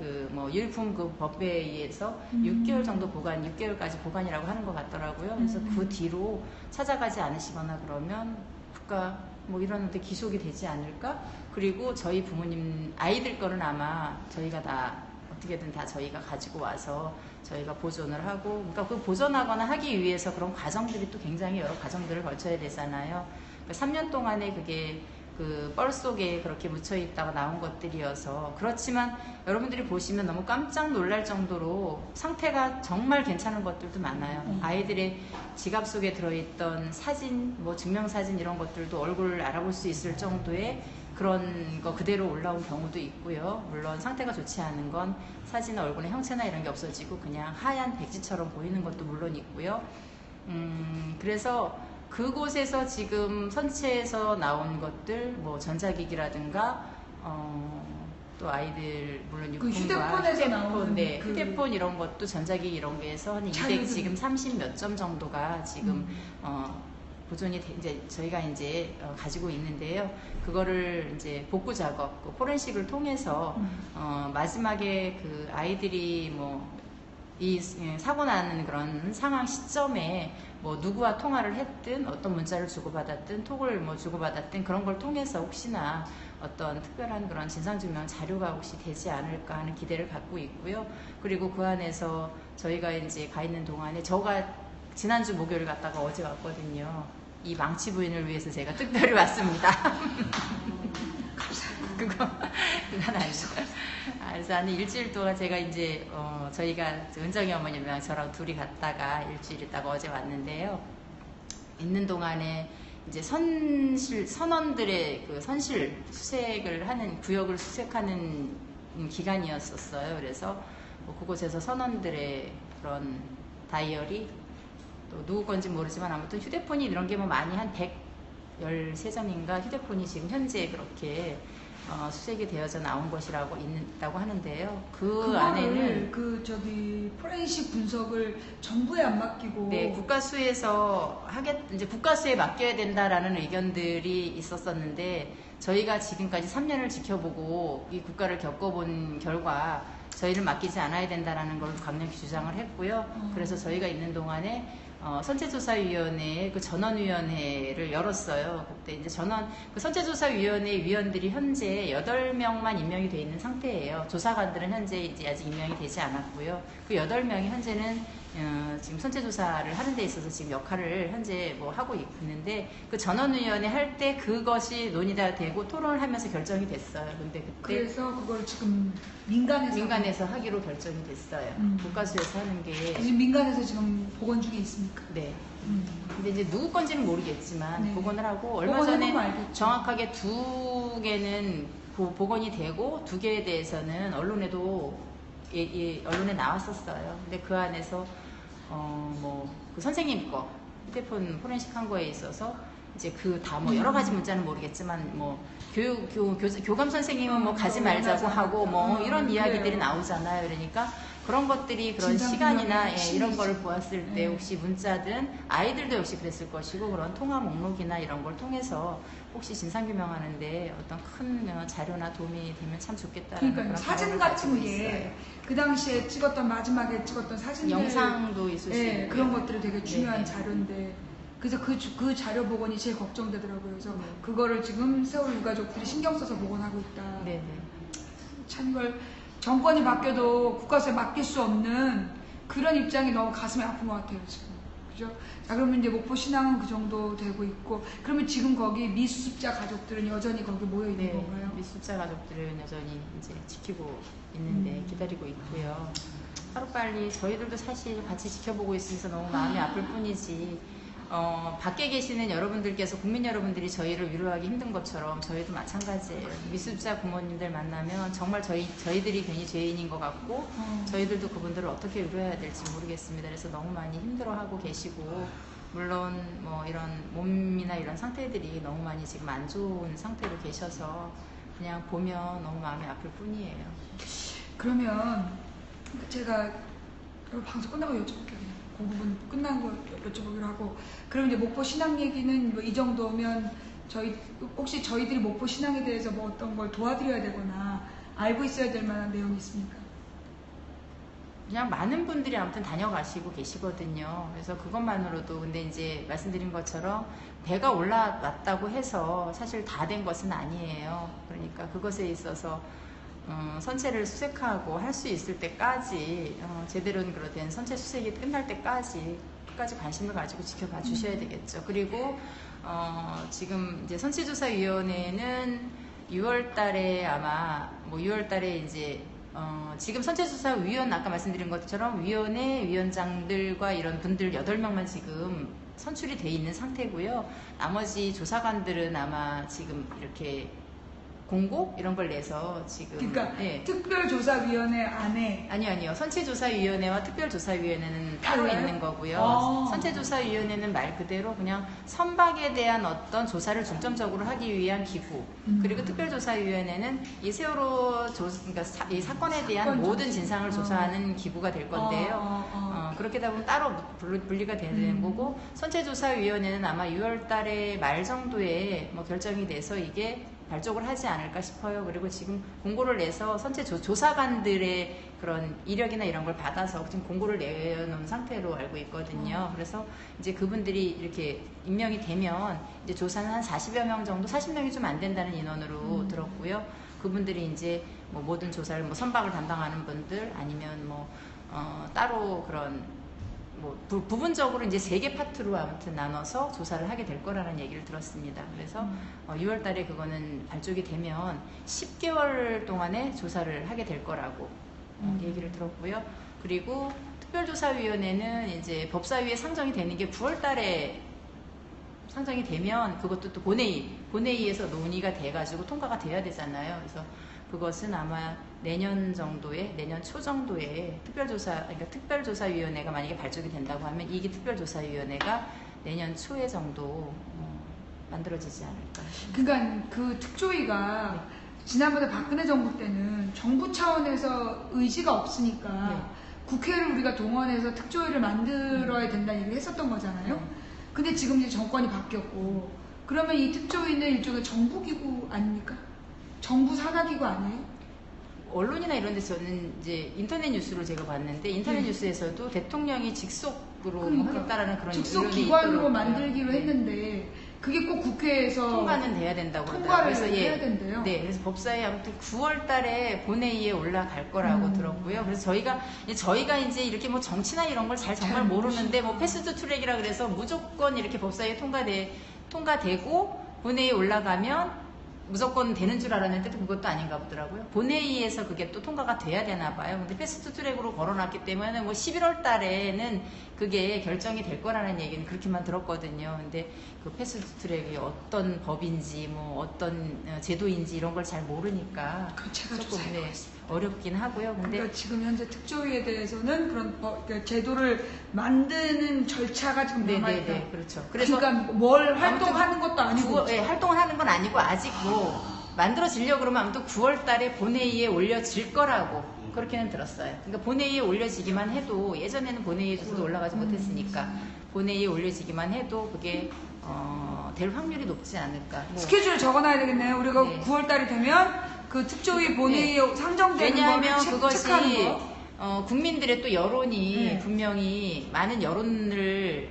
[SPEAKER 3] 유류품 그 법에 의해서 6개월 정도 6개월까지 보관이라고 하는 것 같더라고요. 그래서 그 뒤로 찾아가지 않으시거나 그러면 국가 뭐 이런 데 기속이 되지 않을까? 그리고 저희 부모님 아이들 거는 아마 저희가 다 어떻게든 다 저희가 가지고 와서 저희가 보존을 하고 그러니까 그 보존하거나 하기 위해서 그런 과정들이 또 굉장히 여러 과정들을 거쳐야 되잖아요. 3년 동안에 그게 그 뻘 속에 그렇게 묻혀 있다가 나온 것들이어서 그렇지만 여러분들이 보시면 너무 깜짝 놀랄 정도로 상태가 정말 괜찮은 것들도 많아요. 아이들의 지갑 속에 들어있던 사진, 뭐 증명사진 이런 것들도 얼굴을 알아볼 수 있을 정도의 그런 거 그대로 올라온 경우도 있고요. 물론 상태가 좋지 않은 건 사진 얼굴의 형체나 이런 게 없어지고 그냥 하얀 백지처럼 보이는 것도 물론 있고요. 그래서 그곳에서 지금 선체에서 나온 것들, 뭐 전자기기라든가, 또 아이들 물론
[SPEAKER 2] 그
[SPEAKER 3] 육군과
[SPEAKER 2] 휴대폰에서 나오는
[SPEAKER 3] 네,
[SPEAKER 2] 그
[SPEAKER 3] 휴대폰 이런 것도 전자기기 이런 게에서 한 200 지금 30 몇 점 정도가 지금 보존이 이제 저희가 이제 가지고 있는데요. 그거를 이제 복구 작업, 그 포렌식을 통해서 마지막에 그 아이들이 뭐 이 사고 나는 그런 상황 시점에 뭐 누구와 통화를 했든 어떤 문자를 주고받았든 톡을 뭐 주고받았든 그런 걸 통해서 혹시나 어떤 특별한 그런 진상규명 자료가 혹시 되지 않을까 하는 기대를 갖고 있고요. 그리고 그 안에서 저희가 이제 가 있는 동안에 저가 지난주 목요일 갔다가 어제 왔거든요. 이 망치 부인을 위해서 제가 특별히 왔습니다. 그건 아니죠. 그래서 한 일주일 동안 제가 이제 저희가 은정이 어머님이랑 저랑 둘이 갔다가 일주일 있다가 어제 왔는데요. 있는 동안에 이제 선원들의 그 선실 수색을 하는 구역을 수색하는 기간이었었어요. 그래서 뭐 그곳에서 선원들의 그런 다이어리 또 누구 건지 모르지만 아무튼 휴대폰이 이런 게 뭐 많이 한 113점인가 휴대폰이 지금 현재 그렇게 수색이 되어져 나온 것이라고 있다고 하는데요. 그 안에는
[SPEAKER 2] 저기 포렌식 분석을 정부에 안 맡기고
[SPEAKER 3] 네, 국가수에서 이제 국가수에 맡겨야 된다라는 의견들이 있었었는데 저희가 지금까지 3년을 지켜보고 이 국가를 겪어본 결과 저희를 맡기지 않아야 된다라는 걸 강력히 주장을 했고요. 그래서 저희가 있는 동안에 선체조사위원회 그 전원위원회를 열었어요. 그때 이제 그 선체조사위원회 위원들이 현재 8명만 임명이 되어 있는 상태예요. 조사관들은 현재 이제 아직 임명이 되지 않았고요. 그 8명이 현재는 지금 선체조사를 하는 데 있어서 지금 역할을 현재 뭐 하고 있는데 그 전원위원회 할 때 그것이 논의가 되고 토론을 하면서 결정이 됐어요. 근데 그때
[SPEAKER 2] 그래서 그걸 지금 민간에서
[SPEAKER 3] 하기로 결정이 됐어요. 국가수에서 하는 게
[SPEAKER 2] 지금 민간에서 지금 복원 중에 있습니까?
[SPEAKER 3] 네. 근데 이제 누구 건지는 모르겠지만
[SPEAKER 2] 네.
[SPEAKER 3] 복원을 하고 얼마
[SPEAKER 2] 복원해보면
[SPEAKER 3] 전에
[SPEAKER 2] 알겠죠.
[SPEAKER 3] 정확하게 2개는 복원이 되고 2개에 대해서는 언론에도 언론에 나왔었어요. 근데 그 안에서 그 선생님 거 휴대폰 포렌식 한 거에 있어서 이제 그 다 뭐 여러 가지 문자는 모르겠지만 뭐 교감 선생님은 뭐 가지 말자고 하고 뭐 이런 이야기들이 나오잖아요. 그러니까 그런 것들이 그런 시간이나 이런 거를 보았을 때 혹시 문자든 아이들도 역시 그랬을 것이고 그런 통화 목록이나 이런 걸 통해서 혹시 진상규명하는데 어떤 큰 자료나 도움이 되면 참 좋겠다라는
[SPEAKER 2] 그러니까
[SPEAKER 3] 그런
[SPEAKER 2] 사진
[SPEAKER 3] 바람을
[SPEAKER 2] 같은
[SPEAKER 3] 가지고
[SPEAKER 2] 게
[SPEAKER 3] 있어요.
[SPEAKER 2] 그 당시에 찍었던 마지막에 찍었던 사진들
[SPEAKER 3] 영상도 있을 수 있고
[SPEAKER 2] 그런 것들이 되게 중요한
[SPEAKER 3] 네네.
[SPEAKER 2] 자료인데 그래서 그 자료 복원이 제일 걱정되더라고요. 그래서 그거를 지금 세월 유가족들이 신경 써서 복원하고 있다.
[SPEAKER 3] 네네.
[SPEAKER 2] 참 이걸 정권이 바뀌어도 국가수에 맡길 수 없는 그런 입장이 너무 가슴이 아픈 것 같아요 지금. 그죠? 자 그러면 이제 목포 신앙은 그 정도 되고 있고 그러면 지금 거기 미수습자 가족들은 여전히 거기 모여 있는 건가요?
[SPEAKER 3] 미수습자 가족들은 여전히 이제 지키고 있는데 기다리고 있고요. 하루빨리 저희들도 사실 같이 지켜보고 있어서 너무 마음이 아플 뿐이지 밖에 계시는 여러분들께서 국민 여러분들이 저희를 위로하기 힘든 것처럼 저희도 마찬가지예요. 미수습자 부모님들 만나면 정말 저희들이 괜히 죄인인 것 같고 저희들도 그분들을 어떻게 위로해야 될지 모르겠습니다. 그래서 너무 많이 힘들어하고 계시고 물론 뭐 이런 몸이나 이런 상태들이 너무 많이 지금 안 좋은 상태로 계셔서 그냥 보면 너무 마음이 아플 뿐이에요.
[SPEAKER 2] 그러면 제가 방송 끝나고 여쭤볼게요. 그 부분 끝난 거 여쭤보기로 하고 그럼 이제 목포 신앙 얘기는 뭐 이 정도면 혹시 저희들이 목포 신앙에 대해서 뭐 어떤 걸 도와드려야 되거나 알고 있어야 될 만한 내용이 있습니까?
[SPEAKER 3] 그냥 많은 분들이 아무튼 다녀가시고 계시거든요. 그래서 그것만으로도 근데 이제 말씀드린 것처럼 배가 올라왔다고 해서 사실 다 된 것은 아니에요. 그러니까 그것에 있어서 선체를 수색하고 할 수 있을 때까지 제대로 된 선체 수색이 끝날 때까지 끝까지 관심을 가지고 지켜봐 주셔야 되겠죠. 그리고 지금 이제 선체조사위원회는 6월 달에 아마, 6월 달에 이제, 지금 선체조사위원, 아까 말씀드린 것처럼 위원회, 위원장들과 이런 분들 8명만 지금 선출이 돼 있는 상태고요. 나머지 조사관들은 아마 지금 이렇게 공고 이런 걸 내서 지금
[SPEAKER 2] 그러니까
[SPEAKER 3] 예.
[SPEAKER 2] 특별조사위원회 안에
[SPEAKER 3] 아니요. 선체조사위원회와 특별조사위원회는 따로
[SPEAKER 2] 달라요?
[SPEAKER 3] 있는 거고요. 선체조사위원회는 말 그대로 그냥 선박에 대한 어떤 조사를 중점적으로 하기 위한 기구. 그리고 특별조사위원회는 이 세월호 그러니까 이 사건에 대한 모든 진상을 조사하는 기구가 될 건데요. 그렇게 되다 보면 따로 분리가 되는 거고, 선체조사위원회는 아마 6월 달에 말 정도에 뭐 결정이 돼서 이게 발족을 하지 않을까 싶어요. 그리고 지금 공고를 내서 선체 조사관들의 그런 이력이나 이런 걸 받아서 지금 공고를 내놓은 상태로 알고 있거든요. 그래서 이제 그분들이 이렇게 임명이 되면 이제 조사는 한 40여 명 정도, 40명이 좀 안 된다는 인원으로 들었고요. 그분들이 이제 뭐 모든 조사를 뭐 선박을 담당하는 분들 아니면 뭐 따로 그런 뭐 부분적으로 이제 3개 파트로 아무튼 나눠서 조사를 하게 될 거라는 얘기를 들었습니다. 그래서 6월 달에 그거는 발족이 되면 10개월 동안에 조사를 하게 될 거라고 얘기를 들었고요. 그리고 특별조사위원회는 이제 법사위에 상정이 되는 게 9월 달에 상정이 되면 그것도 또 본회의에서 논의가 돼가지고 통과가 돼야 되잖아요. 그래서 그것은 아마 내년 초 정도에 그러니까 특별조사위원회가 만약에 발족이 된다고 하면 이게 특별조사위원회가 내년 초에 정도 만들어지지 않을까.
[SPEAKER 2] 그러니까 그 특조위가 지난번에 박근혜 정부 때는 정부 차원에서 의지가 없으니까
[SPEAKER 3] 네.
[SPEAKER 2] 국회를 우리가 동원해서 특조위를 만들어야 된다는 얘기를 했었던 거잖아요. 근데 지금 이제 정권이 바뀌었고, 그러면 이 특조위는 일종의 정부기구 아닙니까? 정부 산하기구 아니에요?
[SPEAKER 3] 언론이나 이런 데서는 이제 인터넷 뉴스로 제가 봤는데 인터넷 뉴스에서도 대통령이 직속으로 하겠다라는 그런
[SPEAKER 2] 직속
[SPEAKER 3] 의견이
[SPEAKER 2] 기관으로
[SPEAKER 3] 있도록,
[SPEAKER 2] 만들기로
[SPEAKER 3] 네.
[SPEAKER 2] 했는데 그게 꼭 국회에서
[SPEAKER 3] 통과는 돼야 된다고
[SPEAKER 2] 통과를
[SPEAKER 3] 그러더라고요.
[SPEAKER 2] 해야 된대요.
[SPEAKER 3] 네, 그래서 법사위 아무튼 9월 달에 본회의에 올라갈 거라고 들었고요. 그래서 저희가 이제 이렇게 뭐 정치나 이런 걸 정말 모르는데 뭐 패스트 트랙이라 그래서 무조건 이렇게 법사위에 통과되고 본회의에 올라가면 무조건 되는 줄 알았는데 그것도 아닌가 보더라고요. 본회의에서 그게 또 통과가 돼야 되나 봐요. 근데 패스트 트랙으로 걸어놨기 때문에 뭐 11월 달에는 그게 결정이 될 거라는 얘기는 그렇게만 들었거든요. 근데 그 패스트 트랙이 어떤 법인지 뭐 어떤 제도인지 이런 걸 잘 모르니까
[SPEAKER 2] 제가
[SPEAKER 3] 조금
[SPEAKER 2] 조사해
[SPEAKER 3] 어렵긴 하고요. 근데
[SPEAKER 2] 그러니까 지금 현재 특조위에 대해서는 그런 그러니까 제도를 만드는 절차가 지금 남아있다.
[SPEAKER 3] 네네네, 그렇죠. 그래서
[SPEAKER 2] 그러니까 뭘 활동하는 것도 아니고
[SPEAKER 3] 활동을 하는 건 아니고 아직 뭐 만들어지려고 그러면 아무튼 9월 달에 본회의에 올려질 거라고 그렇게는 들었어요. 그러니까 본회의에 올려지기만 해도 예전에는 본회의에서도 올라가지 못했으니까 본회의에 올려지기만 해도 그게 될 확률이 높지 않을까. 뭐.
[SPEAKER 2] 스케줄 적어놔야 되겠네요. 우리가
[SPEAKER 3] 네.
[SPEAKER 2] 9월 달이 되면 그 특조위 본회의에 상정되는
[SPEAKER 3] 왜냐하면
[SPEAKER 2] 거를
[SPEAKER 3] 그것이
[SPEAKER 2] 체크하는 거.
[SPEAKER 3] 국민들의 또 여론이
[SPEAKER 2] 네.
[SPEAKER 3] 분명히 많은 여론을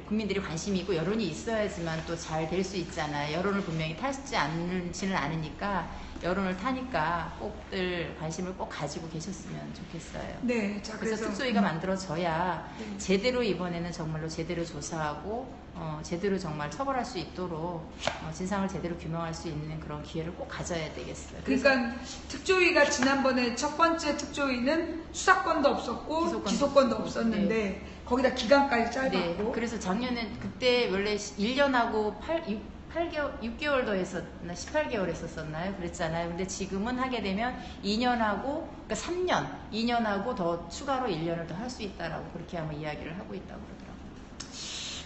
[SPEAKER 3] 국민들이 관심이 있고 여론이 있어야지만 또 잘 될 수 있잖아요. 여론을 분명히 타지 않지는 않으니까 여론을 타니까 꼭들 관심을 꼭 가지고 계셨으면 좋겠어요.
[SPEAKER 2] 네, 자
[SPEAKER 3] 그래서 특조위가 만들어져야 제대로 이번에는 정말로 제대로 조사하고 제대로 정말 처벌할 수 있도록 진상을 제대로 규명할 수 있는 그런 기회를 꼭 가져야 되겠어요.
[SPEAKER 2] 그러니까 특조위가 지난번에 첫 번째 특조위는 수사권도 없었고 기소권도 없었는데
[SPEAKER 3] 네.
[SPEAKER 2] 거기다 기간까지 짧았고
[SPEAKER 3] 네, 그래서 작년에 그때 원래 1년하고 6개월 더 했었나 18개월 했었었나요? 그랬잖아요. 근데 지금은 하게 되면 2년하고 그러니까 3년, 2년하고 더 추가로 1년을 더 할 수 있다라고 그렇게 아마 이야기를 하고 있다고 그러더라고요.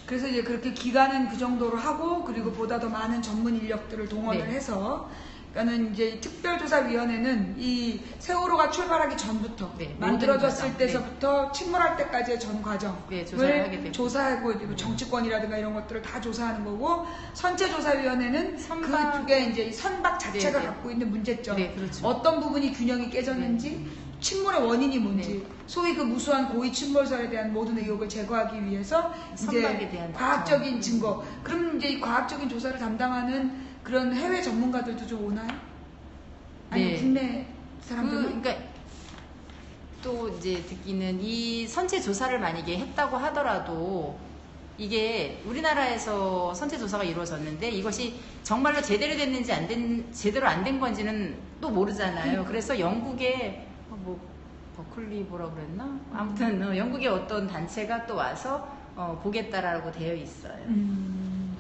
[SPEAKER 2] 그래서 이제 그렇게 기간은 그 정도로 하고 그리고 보다 더 많은 전문 인력들을 동원을
[SPEAKER 3] 네.
[SPEAKER 2] 해서 그러니까 이제 특별조사위원회는 이 세월호가 출발하기 전부터
[SPEAKER 3] 네,
[SPEAKER 2] 만들어졌을
[SPEAKER 3] 모든 과정.
[SPEAKER 2] 때서부터 침몰할 때까지의 전 과정을
[SPEAKER 3] 네, 조사를 하게 되고.
[SPEAKER 2] 조사하고 정치권이라든가 이런 것들을 다 조사하는 거고 선체조사위원회는 그게 이제 이 선박 자체가
[SPEAKER 3] 네, 네.
[SPEAKER 2] 갖고 있는 문제점
[SPEAKER 3] 네, 그렇죠.
[SPEAKER 2] 어떤 부분이 균형이 깨졌는지 침몰의 원인이 뭔지 소위 그 무수한 고의 침몰설에 대한 모든 의혹을 제거하기 위해서
[SPEAKER 3] 선박에
[SPEAKER 2] 이제
[SPEAKER 3] 대한
[SPEAKER 2] 과학적인 증거 그럼 이제 이 과학적인 조사를 담당하는 그런 해외 전문가들도 좀 오나요? 아니
[SPEAKER 3] 네.
[SPEAKER 2] 국내 사람들은?
[SPEAKER 3] 그러니까 또 이제 듣기는 이 선체 조사를 만약에 했다고 하더라도 이게 우리나라에서 선체 조사가 이루어졌는데 이것이 정말로 제대로 됐는지 제대로 안 된 건지는 또 모르잖아요. 그래서 영국의 뭐 버클리 뭐라 그랬나? 아무튼 영국의 어떤 단체가 또 와서 보겠다라고 되어 있어요.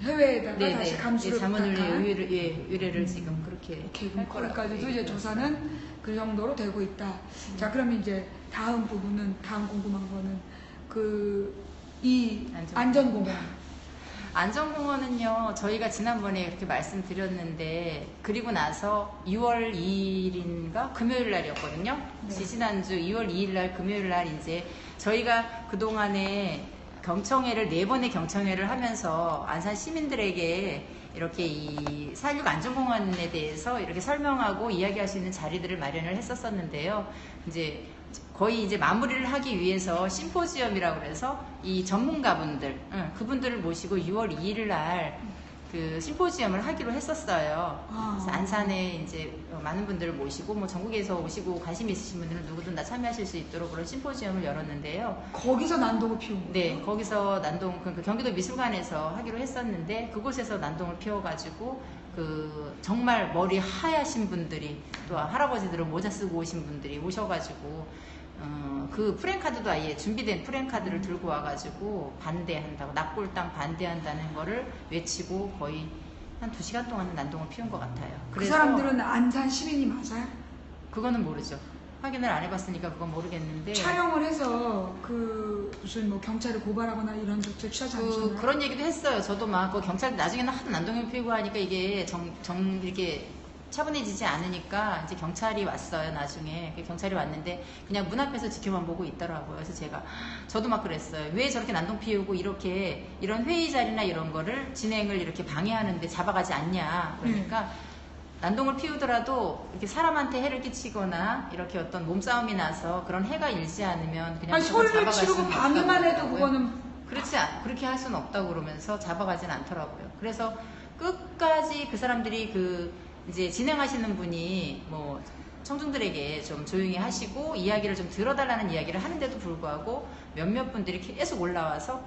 [SPEAKER 2] 해외에다가
[SPEAKER 3] 네네.
[SPEAKER 2] 다시 감수를
[SPEAKER 3] 자문을
[SPEAKER 2] 부탁한.
[SPEAKER 3] 의뢰를 지금 그렇게 할 거라고
[SPEAKER 2] 거기까지도 이제
[SPEAKER 3] 되어
[SPEAKER 2] 조사는 그 정도로 되고 있다. 자, 그럼 이제 다음 부분은 다음 궁금한 거는 이 안전공원.
[SPEAKER 3] 안전공원은요, 저희가 지난번에 그렇게 말씀드렸는데, 그리고 나서 2월 2일인가? 금요일 날이었거든요.
[SPEAKER 2] 네.
[SPEAKER 3] 지난주 2월 2일 날, 금요일 날 이제 저희가 그동안에 경청회를, 4번의 경청회를 하면서 안산 시민들에게 이렇게 이 4.16 안전공원에 대해서 이렇게 설명하고 이야기할 수 있는 자리들을 마련을 했었었는데요. 이제 거의 이제 마무리를 하기 위해서 심포지엄이라고 그래서 이 전문가분들, 그분들을 모시고 6월 2일 날 그 심포지엄을 하기로 했었어요. 그래서 안산에 이제 많은 분들을 모시고 뭐 전국에서 오시고 관심 있으신 분들은 누구든 다 참여하실 수 있도록 그런 심포지엄을 열었는데요.
[SPEAKER 2] 거기서 난동을 피운 거예요?
[SPEAKER 3] 네, 거기서 난동, 그 경기도 미술관에서 하기로 했었는데 그곳에서 난동을 피워가지고 정말 머리 하얗신 분들이 또 할아버지들은 모자 쓰고 오신 분들이 오셔가지고 그 프랜카드도 아예 준비된 프랜카드를 들고 와가지고 반대한다고, 납골당 반대한다는 거를 외치고 거의 한 2시간 동안 난동을 피운 것 같아요.
[SPEAKER 2] 그 사람들은 안산 시민이 맞아요?
[SPEAKER 3] 그거는 모르죠. 확인을 안 해봤으니까 그건 모르겠는데.
[SPEAKER 2] 촬영을 해서 무슨 뭐 경찰을 고발하거나 이런 조치를 취하지 않으셨나요?
[SPEAKER 3] 그런 얘기도 했어요. 저도 막 경찰 나중에는 하도 난동을 피우고 하니까 이게 이렇게 차분해지지 않으니까 이제 경찰이 왔어요. 나중에 경찰이 왔는데 그냥 문 앞에서 지켜만 보고 있더라고요. 그래서 저도 막 그랬어요. 왜 저렇게 난동 피우고 이렇게 이런 회의 자리나 이런 거를 진행을 이렇게 방해하는데 잡아가지 않냐. 그러니까 난동을 피우더라도 이렇게 사람한테 해를 끼치거나 이렇게 어떤 몸싸움이 나서 그런 해가 일지 않으면 그냥
[SPEAKER 2] 소리를 지르고 방해만 해도 그거는
[SPEAKER 3] 그렇게 할 수는 없다고 그러면서 잡아가진 않더라고요. 그래서 끝까지 그 사람들이 이제 진행하시는 분이 뭐 청중들에게 좀 조용히 하시고 이야기를 좀 들어달라는 이야기를 하는데도 불구하고 몇몇 분들이 계속 올라와서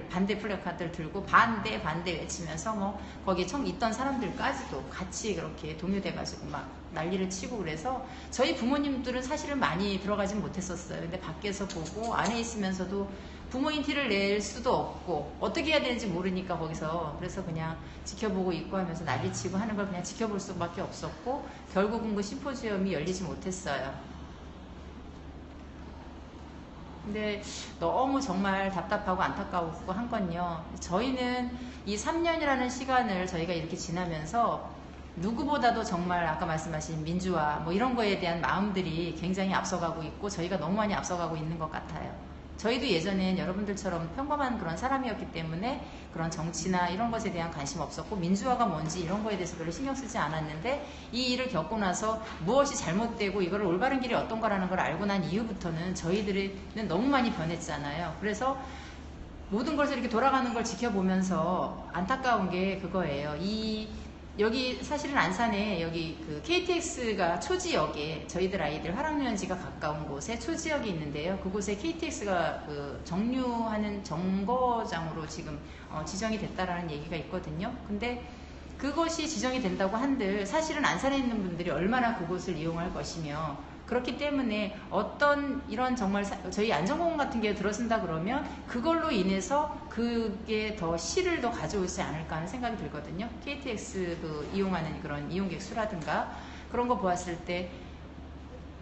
[SPEAKER 3] 반대 플래카드를 들고 반대 외치면서 뭐 거기에 있던 사람들까지도 같이 그렇게 동요돼가지고 막 난리를 치고 그래서 저희 부모님들은 사실은 많이 들어가진 못했었어요. 근데 밖에서 보고 안에 있으면서도 부모님 티를 낼 수도 없고 어떻게 해야 되는지 모르니까 거기서 그래서 그냥 지켜보고 있고 하면서 난리치고 하는 걸 그냥 지켜볼 수밖에 없었고 결국은 그 심포지엄이 열리지 못했어요. 근데 너무 정말 답답하고 안타까웠고 한 건요. 저희는 이 3년이라는 시간을 저희가 이렇게 지나면서 누구보다도 정말 아까 말씀하신 민주화 뭐 이런 거에 대한 마음들이 굉장히 앞서가고 있고 저희가 너무 많이 앞서가고 있는 것 같아요. 저희도 예전엔 여러분들처럼 평범한 그런 사람이었기 때문에 그런 정치나 이런 것에 대한 관심 없었고 민주화가 뭔지 이런 거에 대해서 별로 신경 쓰지 않았는데 이 일을 겪고 나서 무엇이 잘못되고 이걸 올바른 길이 어떤 거라는 걸 알고 난 이후부터는 저희들은 너무 많이 변했잖아요. 그래서 모든 것을 이렇게 돌아가는 걸 지켜보면서 안타까운 게 그거예요. 여기 사실은 안산에 여기 KTX가 초지역에 저희들 아이들 활학연지가 가까운 곳에 초지역이 있는데요. 그곳에 KTX가 정류하는 정거장으로 지금 지정이 됐다라는 얘기가 있거든요. 근데 그것이 지정이 된다고 한들 사실은 안산에 있는 분들이 얼마나 그곳을 이용할 것이며 그렇기 때문에 어떤 이런 정말 저희 안전공원 같은 게 들어선다 그러면 그걸로 인해서 그게 더 실을 더 가져오지 않을까 하는 생각이 들거든요. KTX 이용하는 그런 이용객 수라든가 그런 거 보았을 때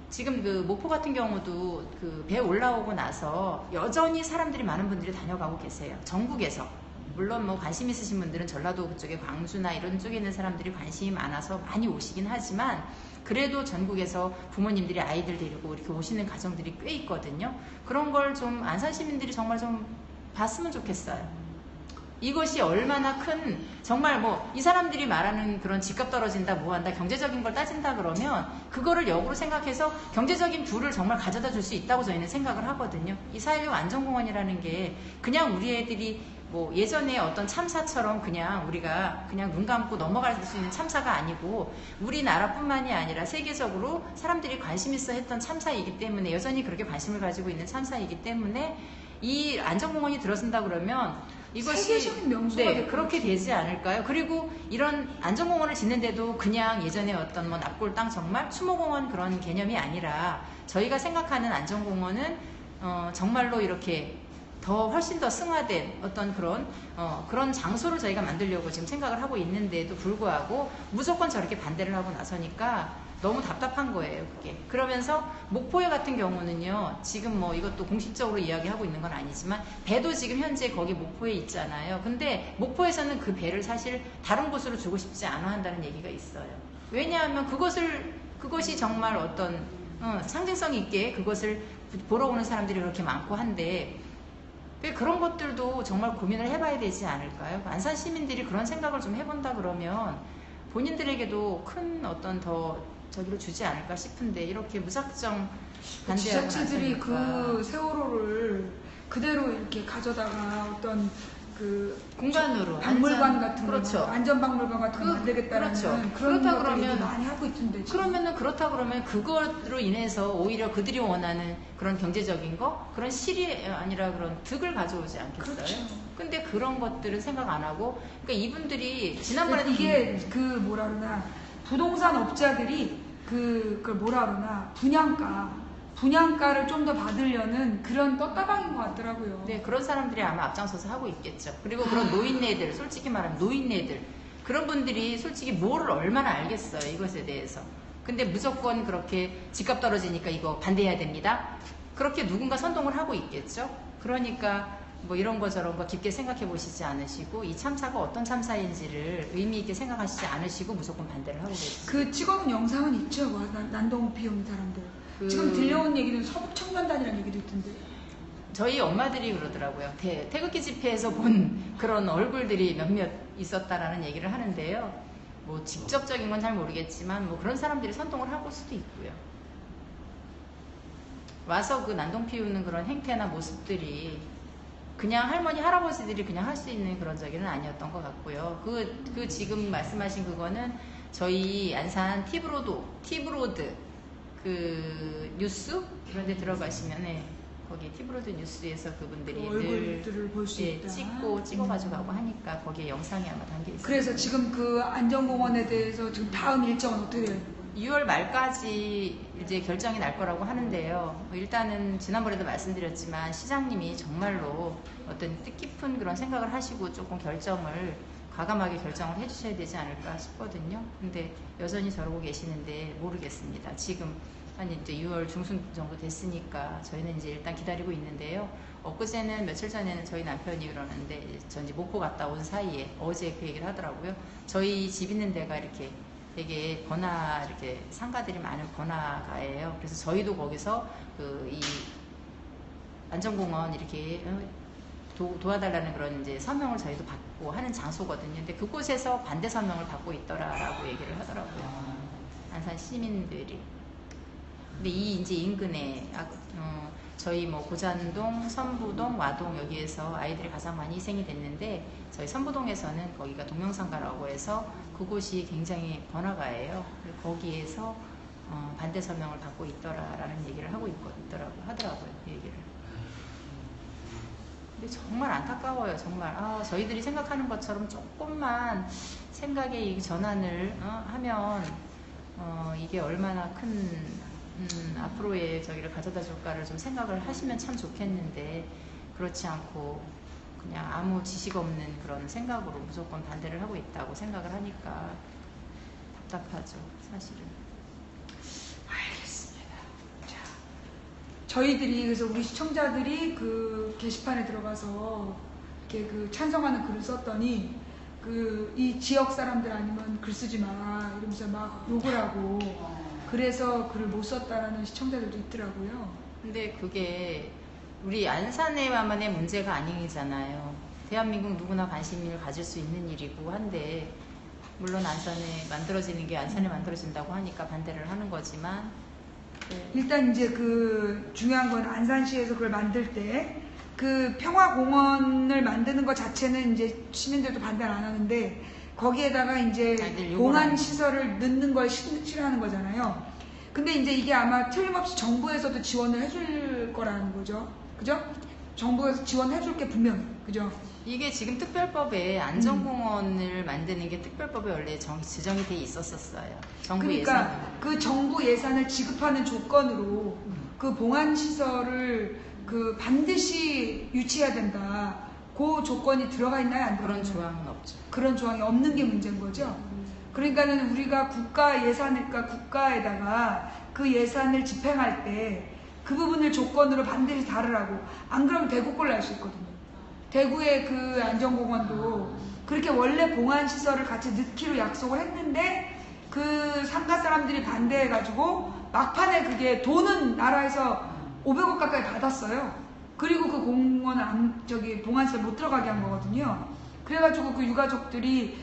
[SPEAKER 3] 지금 목포 같은 경우도 배 올라오고 나서 여전히 사람들이 많은 분들이 다녀가고 계세요. 전국에서. 물론 뭐 관심 있으신 분들은 전라도 그쪽에 광주나 이런 쪽에 있는 사람들이 관심이 많아서 많이 오시긴 하지만 그래도 전국에서 부모님들이 아이들 데리고 이렇게 오시는 가정들이 꽤 있거든요. 그런 걸 좀 안산 시민들이 정말 좀 봤으면 좋겠어요. 이것이 얼마나 큰 정말 뭐 이 사람들이 말하는 그런 집값 떨어진다 뭐한다 경제적인 걸 따진다 그러면 그거를 역으로 생각해서 경제적인 부를 정말 가져다 줄 수 있다고 저희는 생각을 하거든요. 이 4.16 안전공원이라는 게 그냥 우리 애들이 뭐 예전에 어떤 참사처럼 그냥 우리가 그냥 눈 감고 넘어갈 수 있는 참사가 아니고 우리나라뿐만이 아니라 세계적으로 사람들이 관심 있어 했던 참사이기 때문에 여전히 그렇게 관심을 가지고 있는 참사이기 때문에 이 안전공원이 들어선다 그러면 이것이
[SPEAKER 2] 세계적인 명소가
[SPEAKER 3] 네,
[SPEAKER 2] 될
[SPEAKER 3] 그렇게
[SPEAKER 2] 것 같아요.
[SPEAKER 3] 되지 않을까요? 그리고 이런 안전공원을 짓는데도 그냥 예전에 어떤 뭐 납골 땅 정말 추모공원 그런 개념이 아니라 저희가 생각하는 안전공원은 정말로 이렇게 더 훨씬 더 승화된 어떤 그런 장소를 저희가 만들려고 지금 생각을 하고 있는데도 불구하고 무조건 저렇게 반대를 하고 나서니까 너무 답답한 거예요, 그게. 그러면서 목포에 같은 경우는요, 지금 뭐 이것도 공식적으로 이야기하고 있는 건 아니지만 배도 지금 현재 거기 목포에 있잖아요. 근데 목포에서는 그 배를 사실 다른 곳으로 주고 싶지 않아 한다는 얘기가 있어요. 왜냐하면 그것이 정말 어떤 상징성 있게 그것을 보러 오는 사람들이 그렇게 많고 한데 그런 것들도 정말 고민을 해봐야 되지 않을까요? 안산 시민들이 그런 생각을 좀 해본다 그러면 본인들에게도 큰 어떤 더 저기를 주지 않을까 싶은데 이렇게 무작정 반대하고
[SPEAKER 2] 지자체들이
[SPEAKER 3] 나서니까.
[SPEAKER 2] 그 세월호를 그대로 이렇게 가져다가 어떤 그
[SPEAKER 3] 공간으로
[SPEAKER 2] 박물관 같은
[SPEAKER 3] 그렇죠.
[SPEAKER 2] 거, 안전박물관 같은 거 만들겠다라는
[SPEAKER 3] 그렇죠.
[SPEAKER 2] 그런
[SPEAKER 3] 그렇다
[SPEAKER 2] 것들을
[SPEAKER 3] 그러면
[SPEAKER 2] 많이 하고 있던데. 지금.
[SPEAKER 3] 그렇다 그러면 그거로 인해서 오히려 그들이 원하는 그런 경제적인 거 그런 실이 아니라 그런 득을 가져오지 않겠어요?
[SPEAKER 2] 그렇죠.
[SPEAKER 3] 근데 그런 것들은 생각 안 하고 그러니까 이분들이 지난번에도
[SPEAKER 2] 이게 그 뭐라 그러나 부동산 업자들이 그걸 뭐라 그러나 분양가를 좀 더 받으려는 그런 떴다방인 것 같더라고요.
[SPEAKER 3] 네, 그런 사람들이 아마 앞장서서 하고 있겠죠. 그리고 그런 노인네들, 솔직히 말하면 노인네들, 그런 분들이 솔직히 뭐를 얼마나 알겠어요, 이것에 대해서. 근데 무조건 그렇게 집값 떨어지니까 이거 반대해야 됩니다. 그렇게 누군가 선동을 하고 있겠죠. 그러니까 뭐 이런 거 저런 거 깊게 생각해 보시지 않으시고 이 참사가 어떤 참사인지를 의미 있게 생각하시지 않으시고 무조건 반대를 하고 계시죠.
[SPEAKER 2] 그 찍어놓은 영상은 있죠. 난동 비온 사람들. 지금 들려온 얘기는 서북청년단이라는 얘기도 있던데.
[SPEAKER 3] 저희 엄마들이 그러더라고요. 태극기 집회에서 본 그런 얼굴들이 몇몇 있었다라는 얘기를 하는데요. 뭐 직접적인 건 잘 모르겠지만 뭐 그런 사람들이 선동을 하고 수도 있고요. 와서 그 난동 피우는 그런 행태나 모습들이 그냥 할머니 할아버지들이 그냥 할 수 있는 그런 저기는 아니었던 것 같고요. 그 지금 말씀하신 그거는 저희 안산 티브로드 그 뉴스 이런 데 들어가시면 거기 티브로드 뉴스에서 그분들이
[SPEAKER 2] 얼굴들을 볼 수 있다.
[SPEAKER 3] 찍어가지고 가고 하니까 거기에 영상이 아마 담겨 있어요.
[SPEAKER 2] 그래서 지금 그 안전공원에 대해서 지금 다음 일정은 어떻게 돼요?
[SPEAKER 3] 6월 말까지 이제 결정이 날 거라고 하는데요. 일단은 지난번에도 말씀드렸지만 시장님이 정말로 어떤 뜻깊은 그런 생각을 하시고 조금 과감하게 결정을 해주셔야 되지 않을까 싶거든요. 근데 여전히 저러고 계시는데 모르겠습니다. 지금 한 이제 6월 중순 정도 됐으니까 저희는 이제 일단 기다리고 있는데요. 엊그제는 며칠 전에는 저희 남편이 그러는데 저 이제 목포 갔다 온 사이에 어제 그 얘기를 하더라고요. 저희 집 있는 데가 이렇게 되게 이렇게 상가들이 많은 번화가예요. 그래서 저희도 거기서 이 안전공원 이렇게 도와달라는 그런 이제 서명을 저희도 받고 하는 장소거든요. 근데 그곳에서 반대 서명을 받고 있더라라고 얘기를 하더라고요. 안산 시민들이. 근데 이제 인근에 저희 뭐 고잔동, 선부동, 와동 여기에서 아이들이 가장 많이 희생이 됐는데 저희 선부동에서는 거기가 동명상가라고 해서 그곳이 굉장히 번화가예요. 거기에서 반대 서명을 받고 있더라라는 얘기를 하더라고요. 그 얘기를. 근데 정말 안타까워요. 정말 저희들이 생각하는 것처럼 조금만 생각의 이 전환을 하면 이게 얼마나 큰 앞으로의 저기를 가져다 줄까를 좀 생각을 하시면 참 좋겠는데 그렇지 않고 그냥 아무 지식 없는 그런 생각으로 무조건 반대를 하고 있다고 생각을 하니까 답답하죠, 사실은.
[SPEAKER 2] 알겠습니다. 자, 저희들이 그래서 우리 시청자들이 그 게시판에 들어가서 이렇게 그 찬성하는 글을 썼더니 이 지역 사람들 아니면 글 쓰지 마 이러면서 막 욕을 하고 그래서 글을 못 썼다라는 시청자들도 있더라고요.
[SPEAKER 3] 근데 그게 우리 안산에만의 문제가 아니잖아요. 대한민국 누구나 관심을 가질 수 있는 일이고 한데 물론 안산에 만들어지는 게 안산에 만들어진다고 하니까 반대를 하는 거지만
[SPEAKER 2] 일단 이제 그 중요한 건 안산시에서 그걸 만들 때 그 평화공원을 만드는 것 자체는 이제 시민들도 반대를 안 하는데 거기에다가 이제 공안 시설을 넣는 걸 싫어하는 거잖아요. 근데 이제 이게 아마 틀림없이 정부에서도 지원을 해줄 거라는 거죠. 그죠? 정부에서 지원해줄 게 분명해요. 그죠?
[SPEAKER 3] 이게 지금 특별법에 안전공원을 만드는 게 특별법에 원래 지정이 돼 있었어요. 정부
[SPEAKER 2] 그러니까
[SPEAKER 3] 예산으로.
[SPEAKER 2] 그 정부 예산을 지급하는 조건으로 그 봉안 시설을 그 반드시 유치해야 된다. 그 조건이 들어가 있나요? 안 들어가
[SPEAKER 3] 그런
[SPEAKER 2] 있나요?
[SPEAKER 3] 조항은 없죠.
[SPEAKER 2] 그런 조항이 없는 게 문제인 거죠. 그러니까는 우리가 국가 예산을까 국가에다가 그 예산을 집행할 때 그 부분을 조건으로 반드시 다르라고. 안 그러면 대구 꼴 날 수 있거든요. 대구의 그 안전공원도 그렇게 원래 봉안 시설을 같이 넣기로 약속을 했는데 그 상가 사람들이 반대해가지고 막판에 그게 돈은 나라에서 500억 가까이 받았어요. 그리고 그 공원을 봉안 시설 못 들어가게 한 거거든요. 그래가지고 그 유가족들이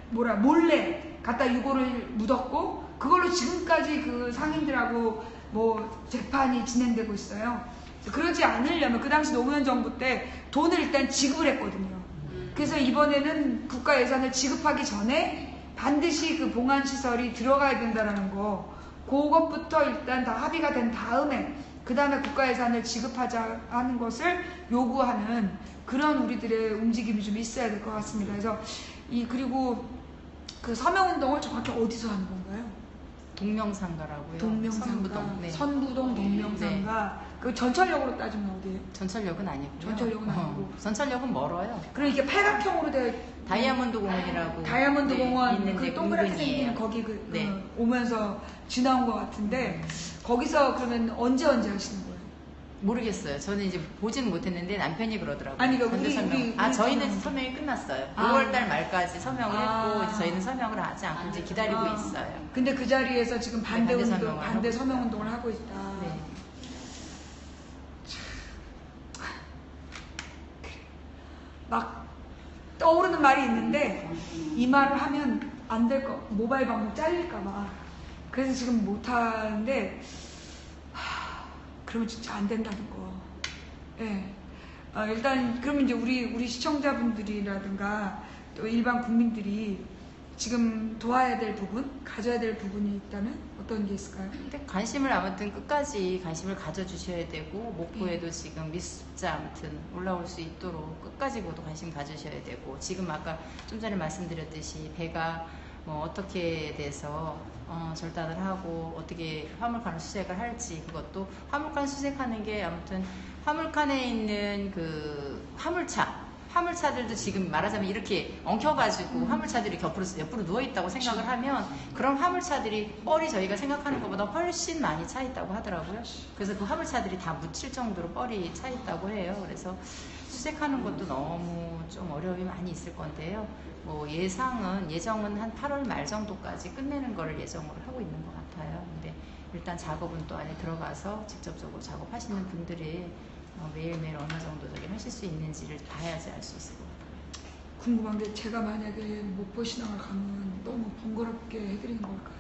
[SPEAKER 2] 몰래 갖다 유골을 묻었고 그걸로 지금까지 그 상인들하고 뭐 재판이 진행되고 있어요. 그러지 않으려면 그 당시 노무현 정부 때 돈을 일단 지급을 했거든요. 그래서 이번에는 국가 예산을 지급하기 전에 반드시 그 봉안 시설이 들어가야 된다는 거, 그것부터 일단 다 합의가 된 다음에 그 다음에 국가 예산을 지급하자 하는 것을 요구하는 그런 우리들의 움직임이 좀 있어야 될 것 같습니다. 그래서 그리고 그 서명운동을 정확히 어디서 하는 건가요?
[SPEAKER 3] 동명상가라고요.
[SPEAKER 2] 동명상가,
[SPEAKER 3] 네.
[SPEAKER 2] 선부동 동명상가.
[SPEAKER 3] 네.
[SPEAKER 2] 그 전철역으로 따지면 어디예요?
[SPEAKER 3] 전철역은 아니고요.
[SPEAKER 2] 전철역은 아니고.
[SPEAKER 3] 전철역은 멀어요.
[SPEAKER 2] 그럼 이게 팔각형으로 되어
[SPEAKER 3] 다이아몬드 공원이라고.
[SPEAKER 2] 다이아몬드
[SPEAKER 3] 네,
[SPEAKER 2] 공원
[SPEAKER 3] 있는데
[SPEAKER 2] 그 동그랗게
[SPEAKER 3] 인근이에요.
[SPEAKER 2] 생긴 거기
[SPEAKER 3] 네.
[SPEAKER 2] 오면서 지나온 것 같은데 거기서 그러면 언제 하시는 거예요?
[SPEAKER 3] 모르겠어요. 저는 이제 보지는 못했는데 남편이 그러더라고요.
[SPEAKER 2] 아니, 그러니까
[SPEAKER 3] 전대 서명.
[SPEAKER 2] 우리
[SPEAKER 3] 저희는
[SPEAKER 2] 서명.
[SPEAKER 3] 서명이 끝났어요.
[SPEAKER 2] 아.
[SPEAKER 3] 5월달 말까지 서명을
[SPEAKER 2] 아.
[SPEAKER 3] 했고 이제 저희는 서명을 하지 않고 이제 기다리고 있어요.
[SPEAKER 2] 근데 그 자리에서 지금 반대
[SPEAKER 3] 반대
[SPEAKER 2] 운동,
[SPEAKER 3] 서명을
[SPEAKER 2] 반대
[SPEAKER 3] 하고
[SPEAKER 2] 서명
[SPEAKER 3] 있어요.
[SPEAKER 2] 운동을 하고 있다.
[SPEAKER 3] 네.
[SPEAKER 2] 막 떠오르는 말이 있는데 이 말을 하면 안 될 거, 모바일 방송 잘릴까봐. 그래서 지금 못 하는데 그러면 진짜 안 된다는 거. 예. 일단 그러면 이제 우리 시청자분들이라든가 또 일반 국민들이 지금 도와야 될 부분, 가져야 될 부분이 있다면 어떤 게 있을까요?
[SPEAKER 3] 근데 관심을 아무튼 끝까지 관심을 가져주셔야 되고 목포에도 지금 미수습자 아무튼 올라올 수 있도록 끝까지 모두 관심 가주셔야 되고 지금 아까 좀 전에 말씀드렸듯이 배가 뭐 어떻게 돼서 절단을 하고 어떻게 화물칸을 수색을 할지 그것도 화물칸 수색하는 게 아무튼 화물칸에 있는 그 화물차들도 지금 말하자면 이렇게 엉켜가지고 화물차들이 옆으로 누워있다고 생각을 하면 그런 화물차들이 뻘이 저희가 생각하는 것보다 훨씬 많이 차 있다고 하더라고요. 그래서 그 화물차들이 다 묻힐 정도로 뻘이 차 있다고 해요. 그래서 수색하는 것도 너무 좀 어려움이 많이 있을 건데요. 뭐 예정은 한 8월 말 정도까지 끝내는 거를 예정으로 하고 있는 것 같아요. 근데 일단 작업은 또 안에 들어가서 직접적으로 작업하시는 분들이 매일매일 어느 정도 하실 수 있는지를 봐야지 알 수 있을 것 같아요.
[SPEAKER 2] 궁금한 게 제가 만약에 목포 신앙을 가면 너무 번거롭게 해드리는 걸까요?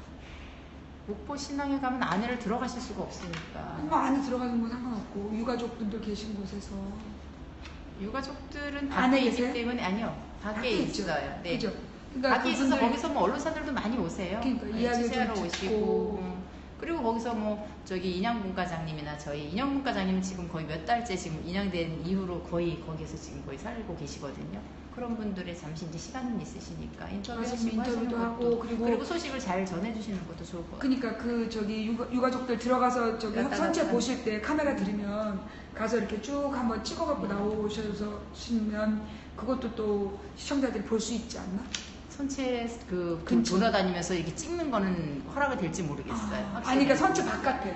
[SPEAKER 3] 목포 신앙에 가면 안에를 들어가실 수가 없으니까.
[SPEAKER 2] 뭐 안에 들어가는 건 상관없고 유가족분들 계신 곳에서
[SPEAKER 3] 유가족들은
[SPEAKER 2] 안에
[SPEAKER 3] 밖에
[SPEAKER 2] 계세요?
[SPEAKER 3] 있기 때문에 아니요. 밖에
[SPEAKER 2] 있죠.
[SPEAKER 3] 있어요. 네.
[SPEAKER 2] 그죠? 그러니까
[SPEAKER 3] 밖에 있어서
[SPEAKER 2] 그분들
[SPEAKER 3] 거기서 뭐 언론사들도 많이 오세요.
[SPEAKER 2] 그러니까
[SPEAKER 3] 네,
[SPEAKER 2] 이야기를
[SPEAKER 3] 취재하러
[SPEAKER 2] 좀
[SPEAKER 3] 오시고.
[SPEAKER 2] 듣고.
[SPEAKER 3] 그리고 거기서 뭐 저기 인양분과장님이나 저희 인양분과장님은 지금 거의 몇 달째 지금 인양된 이후로 거의 거기서 지금 거의 살고 계시거든요. 그런 분들의 잠시 이제 시간은 있으시니까 인터뷰하시고 하시는
[SPEAKER 2] 인터뷰도
[SPEAKER 3] 것도
[SPEAKER 2] 하고
[SPEAKER 3] 그리고 소식을 잘 전해주시는 것도 좋을 것 같아요.
[SPEAKER 2] 그러니까 그 저기 유가족들 들어가서 저기
[SPEAKER 3] 갔다
[SPEAKER 2] 선체
[SPEAKER 3] 갔다.
[SPEAKER 2] 보실 때 카메라 들이면 가서 이렇게 쭉 한번 찍어갖고 나오셔서 시면 그것도 또 시청자들이 볼 수 있지 않나?
[SPEAKER 3] 선체 그
[SPEAKER 2] 근처.
[SPEAKER 3] 돌아다니면서 이렇게 찍는 거는 허락이 될지 모르겠어요.
[SPEAKER 2] 아니 그러니까 선체 바깥에.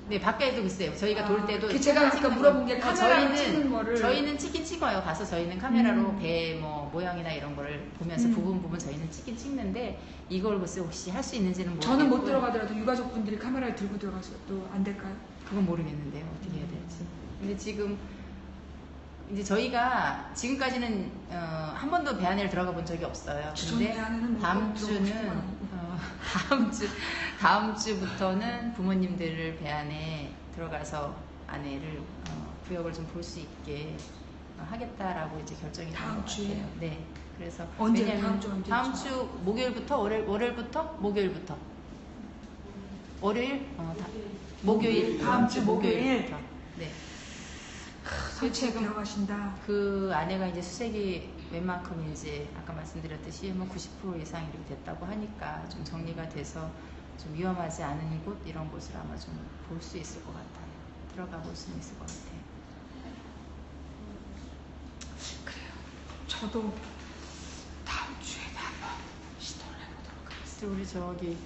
[SPEAKER 3] 네, 밖에도 글쎄요. 저희가 돌 때도
[SPEAKER 2] 그 제가 아까
[SPEAKER 3] 찍는
[SPEAKER 2] 물어본 게
[SPEAKER 3] 거.
[SPEAKER 2] 카메라로 찍는 거를
[SPEAKER 3] 저희는 찍긴 찍어요. 가서 저희는 카메라로 배 뭐 모양이나 이런 거를 보면서 부분 저희는 찍긴 찍는데 이걸 글쎄 혹시 할 수 있는지는 모르겠고
[SPEAKER 2] 저는 못 들어가더라도 유가족분들이 카메라를 들고 들어가서 또 안 될까요?
[SPEAKER 3] 그건 모르겠는데요. 어떻게 해야 될지. 근데 지금 이제 저희가 지금까지는 한 번도 배 안에 들어가 본 적이 없어요. 근데 다음 주는 다음 주부터는 부모님들을 배 안에 들어가서 안에를 구역을 좀 볼 수 있게 하겠다라고 이제 결정이 된
[SPEAKER 2] 다음
[SPEAKER 3] 것
[SPEAKER 2] 주에?
[SPEAKER 3] 같아요. 네. 그래서
[SPEAKER 2] 언제?
[SPEAKER 3] 왜냐면
[SPEAKER 2] 다음 주 언제죠?
[SPEAKER 3] 다음 주 목요일부터 월요일부터 목요일부터 월요일 목요일
[SPEAKER 2] 다음 주 목요일?
[SPEAKER 3] 네.
[SPEAKER 2] 설치에 들어가신다.
[SPEAKER 3] 그 안에가 이제 수색이 웬만큼 이제 아까 말씀드렸듯이 뭐 90% 이상 이렇게 됐다고 하니까 좀 정리가 돼서 좀 위험하지 않은 곳 이런 곳을 아마 좀 볼 수 있을 것 같아요. 들어가 볼 수는 있을 것 같아요.
[SPEAKER 2] 그래요. 저도 다음 주에는 한번 시도를 해보도록 하겠습니다.
[SPEAKER 3] 우리 저기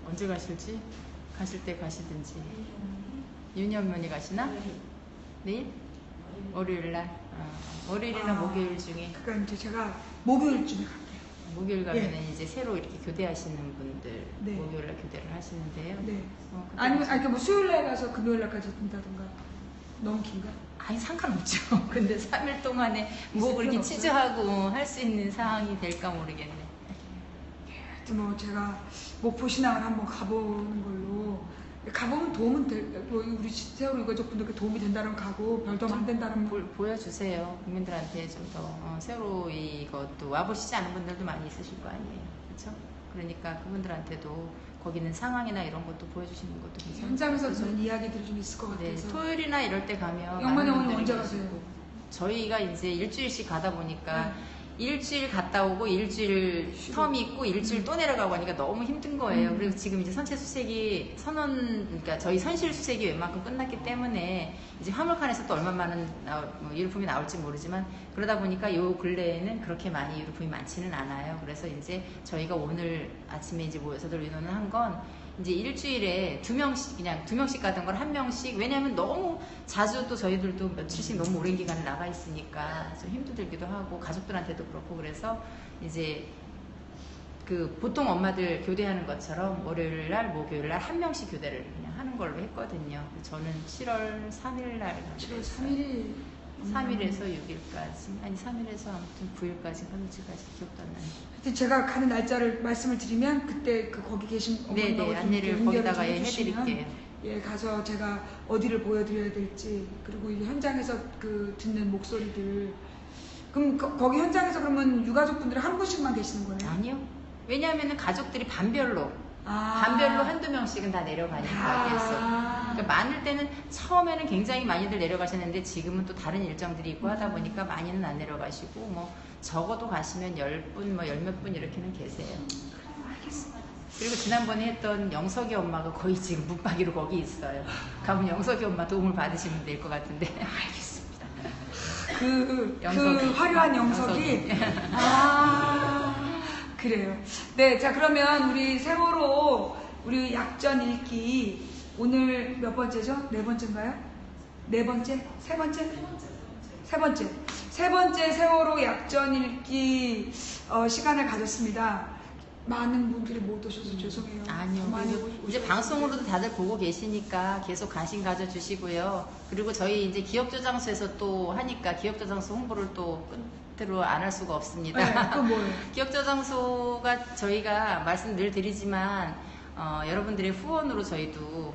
[SPEAKER 3] 언제 가실지 가실 때 가시든지 윤희 어머니 가시나? 내일? 월요일 날? 월요일이나 목요일 중에
[SPEAKER 2] 그러니까 이제 제가 목요일쯤에 갈게요.
[SPEAKER 3] 목요일 가면은 이제 새로 이렇게 교대하시는 분들
[SPEAKER 2] 네.
[SPEAKER 3] 목요일 날 교대를 하시는데요.
[SPEAKER 2] 네.
[SPEAKER 3] 그때
[SPEAKER 2] 아니면
[SPEAKER 3] 가서-
[SPEAKER 2] 뭐 수요일 날 가서 금요일 날까지 든다던가. 너무 긴가?
[SPEAKER 3] 아니 상관없죠. 근데 3일 동안에 뭐
[SPEAKER 2] 있을
[SPEAKER 3] 그렇게
[SPEAKER 2] 필요는
[SPEAKER 3] 치즈하고 할 수 있는 상황이 될까 모르겠네.
[SPEAKER 2] 하여튼 뭐 제가 목포 신앙을 한번 가보는 걸로 가보면 도움은 될, 뭐 우리 세월호 유가족 분들께 도움이 된다면 가고 별 도움 안 된다면
[SPEAKER 3] 보여주세요. 국민들한테 좀 더 새로 이것도 와보시지 않은 분들도 많이 있으실 거 아니에요. 그렇죠? 그러니까 그분들한테도 거기는 상황이나 이런 것도 보여주시는 것도 괜찮아요.
[SPEAKER 2] 현장에서 듣는 이야기들이 좀 있을 것
[SPEAKER 3] 네,
[SPEAKER 2] 같아서.
[SPEAKER 3] 토요일이나 이럴 때 가면
[SPEAKER 2] 영만이
[SPEAKER 3] 많은
[SPEAKER 2] 어머니
[SPEAKER 3] 분들이
[SPEAKER 2] 언제
[SPEAKER 3] 계시고.
[SPEAKER 2] 가세요?
[SPEAKER 3] 저희가 이제 일주일씩 가다 보니까
[SPEAKER 2] 네.
[SPEAKER 3] 일주일 갔다 오고 일주일 텀이 있고 일주일 또 내려가고 하니까 너무 힘든 거예요. 그리고 지금 이제 선체 수색이 그러니까 저희 선실 수색이 웬만큼 끝났기 때문에 이제 화물칸에서 또 얼마만은 유류품이 나올지 모르지만 그러다 보니까 요 근래에는 그렇게 많이 유류품이 많지는 않아요. 그래서 이제 저희가 오늘 아침에 이제 모여서들 의논을 한 건 이제 일주일에 2명씩 그냥 2명씩 가던 걸 1명씩 왜냐하면 너무 자주 또 저희들도 며칠씩 너무 오랜 기간을 나가 있으니까 좀 힘도 들기도 하고 가족들한테도 그렇고 그래서 이제 그 보통 엄마들 교대하는 것처럼 월요일 날 목요일 날 1명씩 교대를 그냥 하는 걸로 했거든요. 저는 7월 3일 날
[SPEAKER 2] 7월 3일이
[SPEAKER 3] 3일에서 6일까지 아니 3일에서 아무튼 9일까지 하루지까지 기억도 안 나요.
[SPEAKER 2] 하여튼 제가 가는 날짜를 말씀을 드리면 그때 그 거기 계신
[SPEAKER 3] 네네
[SPEAKER 2] 어머님하고 좀
[SPEAKER 3] 안내를
[SPEAKER 2] 연결을
[SPEAKER 3] 거기다가
[SPEAKER 2] 좀 해주시면
[SPEAKER 3] 해드릴게요.
[SPEAKER 2] 예, 가서 제가 어디를 보여드려야 될지 그리고 이 현장에서 그 듣는 목소리들 그럼 거기 현장에서 그러면 유가족분들이 한 분씩만 계시는 거예요?
[SPEAKER 3] 아니요. 왜냐하면 가족들이 반별로
[SPEAKER 2] 아.
[SPEAKER 3] 반별로 한두 명씩은 다 내려가니까 계속. 그러니까 많을 때는 처음에는 굉장히 많이들 내려가셨는데 지금은 또 다른 일정들이 있고 하다 보니까 많이는 안 내려가시고 뭐 적어도 가시면 10분 뭐 10몇 분 이렇게는 계세요.
[SPEAKER 2] 알겠습니다.
[SPEAKER 3] 그리고 지난번에 했던 영석이 엄마가 거의 지금 문박이로 거기 있어요. 가면 영석이 엄마 도움을 받으시면 될 것 같은데.
[SPEAKER 2] 알겠습니다. 그
[SPEAKER 3] 영석이.
[SPEAKER 2] 화려한 영석이 아 그래요. 네, 자 그러면 우리 세월호 우리 약전 읽기 오늘 몇 번째죠? 네 번째인가요? 네 번째? 세 번째? 세 번째 세월호 약전 읽기 시간을 가졌습니다. 많은 분들이 못 오셔서 죄송해요.
[SPEAKER 3] 아니요.
[SPEAKER 2] 많이
[SPEAKER 3] 그리고 이제
[SPEAKER 2] 오셔서.
[SPEAKER 3] 방송으로도 다들 보고 계시니까 계속 관심 가져주시고요. 그리고 저희 이제 기업저장소에서 또 하니까 기업저장소 홍보를 또 끝으로 안 할 수가 없습니다.
[SPEAKER 2] 네, 그 뭐예요?
[SPEAKER 3] 기업저장소가 저희가 말씀 늘 드리지만 여러분들의 후원으로 저희도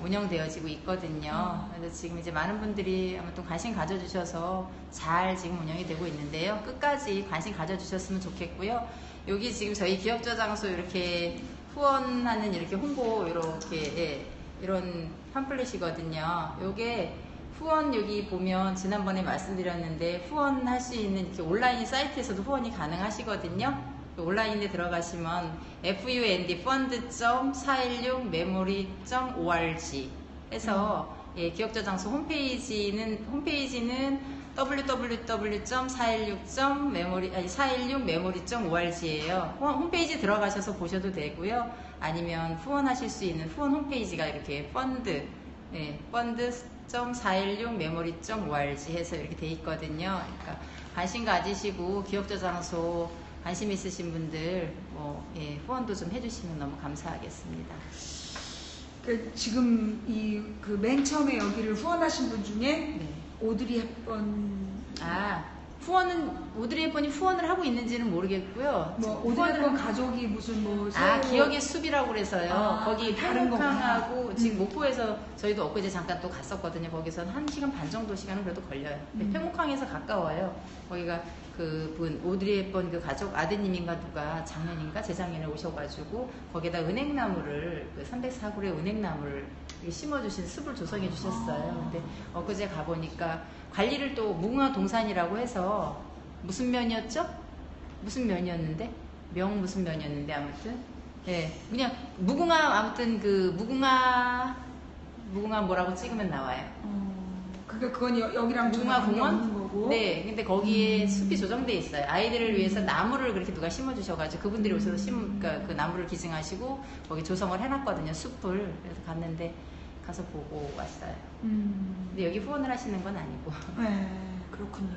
[SPEAKER 3] 운영되어지고 있거든요. 그래서 지금 이제 많은 분들이 아무튼 관심 가져주셔서 잘 지금 운영이 되고 있는데요. 끝까지 관심 가져주셨으면 좋겠고요. 여기 지금 저희 기업저장소 이렇게 후원하는 이렇게 홍보 이렇게 예, 이런 팜플렛이거든요. 요게 후원 여기 보면 지난번에 말씀드렸는데 후원할 수 있는 이렇게 온라인 사이트에서도 후원이 가능하시거든요. 온라인에 들어가시면 fund.fund.416memory.org 해서 예, 기억저장소 홈페이지는 www.416memory.org예요. 홈페이지 들어가셔서 보셔도 되고요. 아니면 후원하실 수 있는 후원 홈페이지가 이렇게 fund, 예, fund.416memory.org 해서 이렇게 돼 있거든요. 그러니까 관심 가지시고 기억저장소 관심 있으신 분들 예, 후원도 좀 해주시면 너무 감사하겠습니다.
[SPEAKER 2] 지금 그 맨 처음에 여기를 후원하신 분 중에
[SPEAKER 3] 네.
[SPEAKER 2] 오드리 헵번
[SPEAKER 3] 후원은 오드리 헵번이 후원을 하고 있는지는 모르겠고요.
[SPEAKER 2] 뭐 오드리 헵번 가족이 무슨 뭐
[SPEAKER 3] 기억의 숲이라고 그래서요. 거기
[SPEAKER 2] 다른
[SPEAKER 3] 페모캉하고 지금 목포에서 저희도 엊그제 잠깐 또 갔었거든요. 거기서 1시간 반 정도 시간은 그래도 걸려요. 페모캉에서 가까워요. 거기가 그분 오드리 헵번 그 가족 아드님인가 누가 작년인가 재작년에 오셔가지고 거기다 은행나무를 그 304그루의 은행나무를 심어주신 숲을 조성해 주셨어요. 근데 엊그제 가보니까 관리를 또 무궁화 동산이라고 해서 무슨 면이었죠? 무슨 면이었는데? 명 무슨 면이었는데 아무튼 예 그냥 무궁화 아무튼 그 무궁화 뭐라고 찍으면 나와요.
[SPEAKER 2] 그건 여기랑
[SPEAKER 3] 무궁화 공원?
[SPEAKER 2] 거고.
[SPEAKER 3] 네, 근데 거기에 숲이 조성돼 있어요. 아이들을 위해서 나무를 그렇게 누가 심어주셔가지고 그분들이 오셔서 그 나무를 기증하시고 거기 조성을 해놨거든요. 숲을. 그래서 갔는데 가서 보고 왔어요. 근데 여기 후원을 하시는 건 아니고.
[SPEAKER 2] 네, 그렇군요.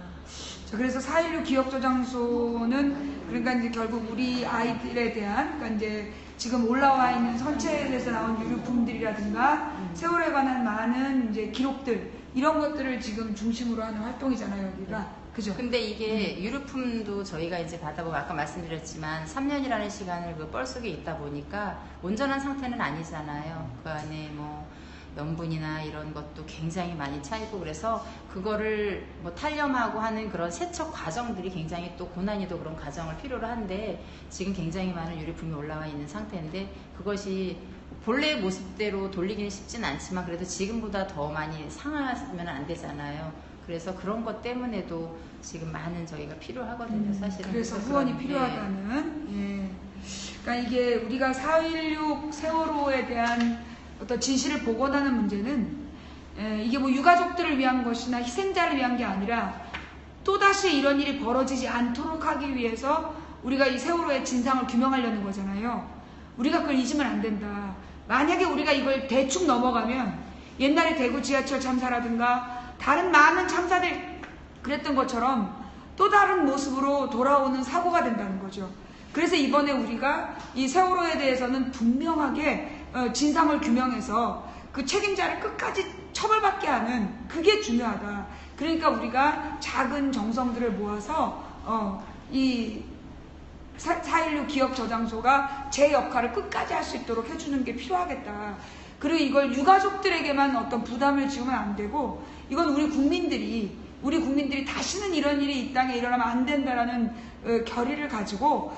[SPEAKER 2] 자, 그래서 4.16 기억저장소는 그러니까 이제 결국 우리 아이들에 대한 그러니까 이제 지금 올라와 있는 선체에서 나온 유류품들이라든가 세월에 관한 많은 이제 기록들 이런 것들을 지금 중심으로 하는 활동이잖아요, 여기가. 그죠?
[SPEAKER 3] 근데 이게 유류품도 저희가 이제 받아보고 아까 말씀드렸지만 3년이라는 시간을 그 뻘 속에 있다 보니까 온전한 상태는 아니잖아요. 그 안에 뭐 염분이나 이런 것도 굉장히 많이 차 있고 그래서 그거를 뭐 탈염하고 하는 그런 세척 과정들이 굉장히 또 고난이도 그런 과정을 필요로 한데 지금 굉장히 많은 유류품이 올라와 있는 상태인데 그것이 본래 모습대로 돌리기는 쉽진 않지만 그래도 지금보다 더 많이 상하면 안 되잖아요. 그래서 그런 것 때문에도 지금 많은 저희가 필요하거든요, 사실은.
[SPEAKER 2] 그래서 후원이 필요하다는. 예. 그러니까 이게 우리가 4.16 세월호에 대한 어떤 진실을 복원하는 문제는 이게 뭐 유가족들을 위한 것이나 희생자를 위한 게 아니라 또다시 이런 일이 벌어지지 않도록 하기 위해서 우리가 이 세월호의 진상을 규명하려는 거잖아요. 우리가 그걸 잊으면 안 된다. 만약에 우리가 이걸 대충 넘어가면 옛날에 대구 지하철 참사라든가 다른 많은 참사들 그랬던 것처럼 또 다른 모습으로 돌아오는 사고가 된다는 거죠. 그래서 이번에 우리가 이 세월호에 대해서는 분명하게 진상을 규명해서 그 책임자를 끝까지 처벌받게 하는 그게 중요하다. 그러니까 우리가 작은 정성들을 모아서 이 4.16 기억저장소가 제 역할을 끝까지 할 수 있도록 해주는 게 필요하겠다. 그리고 이걸 유가족들에게만 어떤 부담을 지우면 안 되고 이건 우리 국민들이 다시는 이런 일이 이 땅에 일어나면 안 된다라는 결의를 가지고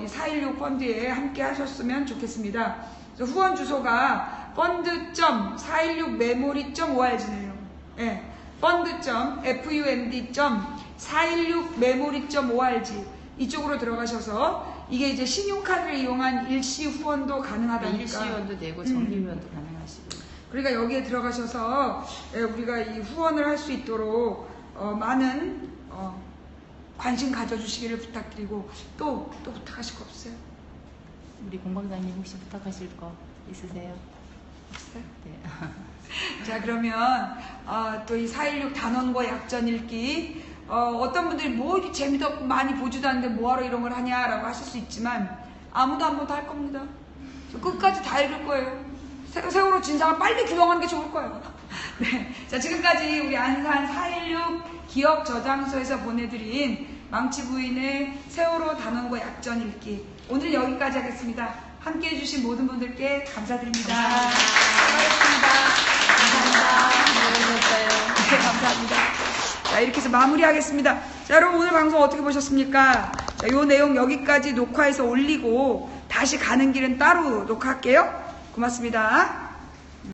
[SPEAKER 2] 이 4.16 펀드에 함께 하셨으면 좋겠습니다. 후원 주소가 fund.416memory.org네요. 네, fund.416memory.org 이쪽으로 들어가셔서 이게 이제 신용카드를 이용한 일시 후원도 가능하다니까.
[SPEAKER 3] 일시 후원도 되고 정기 후원도 가능하시고.
[SPEAKER 2] 그러니까 여기에 들어가셔서 우리가 이 후원을 할 수 있도록 많은 관심 가져주시기를 부탁드리고 또 부탁하실 거 없어요?
[SPEAKER 3] 우리 공방장님 혹시 부탁하실 거 있으세요?
[SPEAKER 2] 없어요?
[SPEAKER 3] 네.
[SPEAKER 2] 자, 그러면 또 이 4.16 단원과 약전 읽기 어떤 분들이 뭐 이렇게 재미도 없고 많이 보지도 않는데 뭐하러 이런 걸 하냐라고 하실 수 있지만 아무도 한 번도 할 겁니다. 끝까지 다 읽을 거예요. 세월호 진상을 빨리 규명하는 게 좋을 거예요. 네. 자, 지금까지 우리 안산 4.16 기억저장소에서 보내드린 망치 부인의 세월호 단원과 약전 읽기 오늘은 여기까지 하겠습니다. 함께해 주신 모든 분들께 감사드립니다.
[SPEAKER 3] 감사합니다.
[SPEAKER 2] 네, 감사합니다. 자, 이렇게 해서 마무리하겠습니다. 자, 여러분 오늘 방송 어떻게 보셨습니까? 자, 요 내용 여기까지 녹화해서 올리고 다시 가는 길은 따로 녹화할게요. 고맙습니다.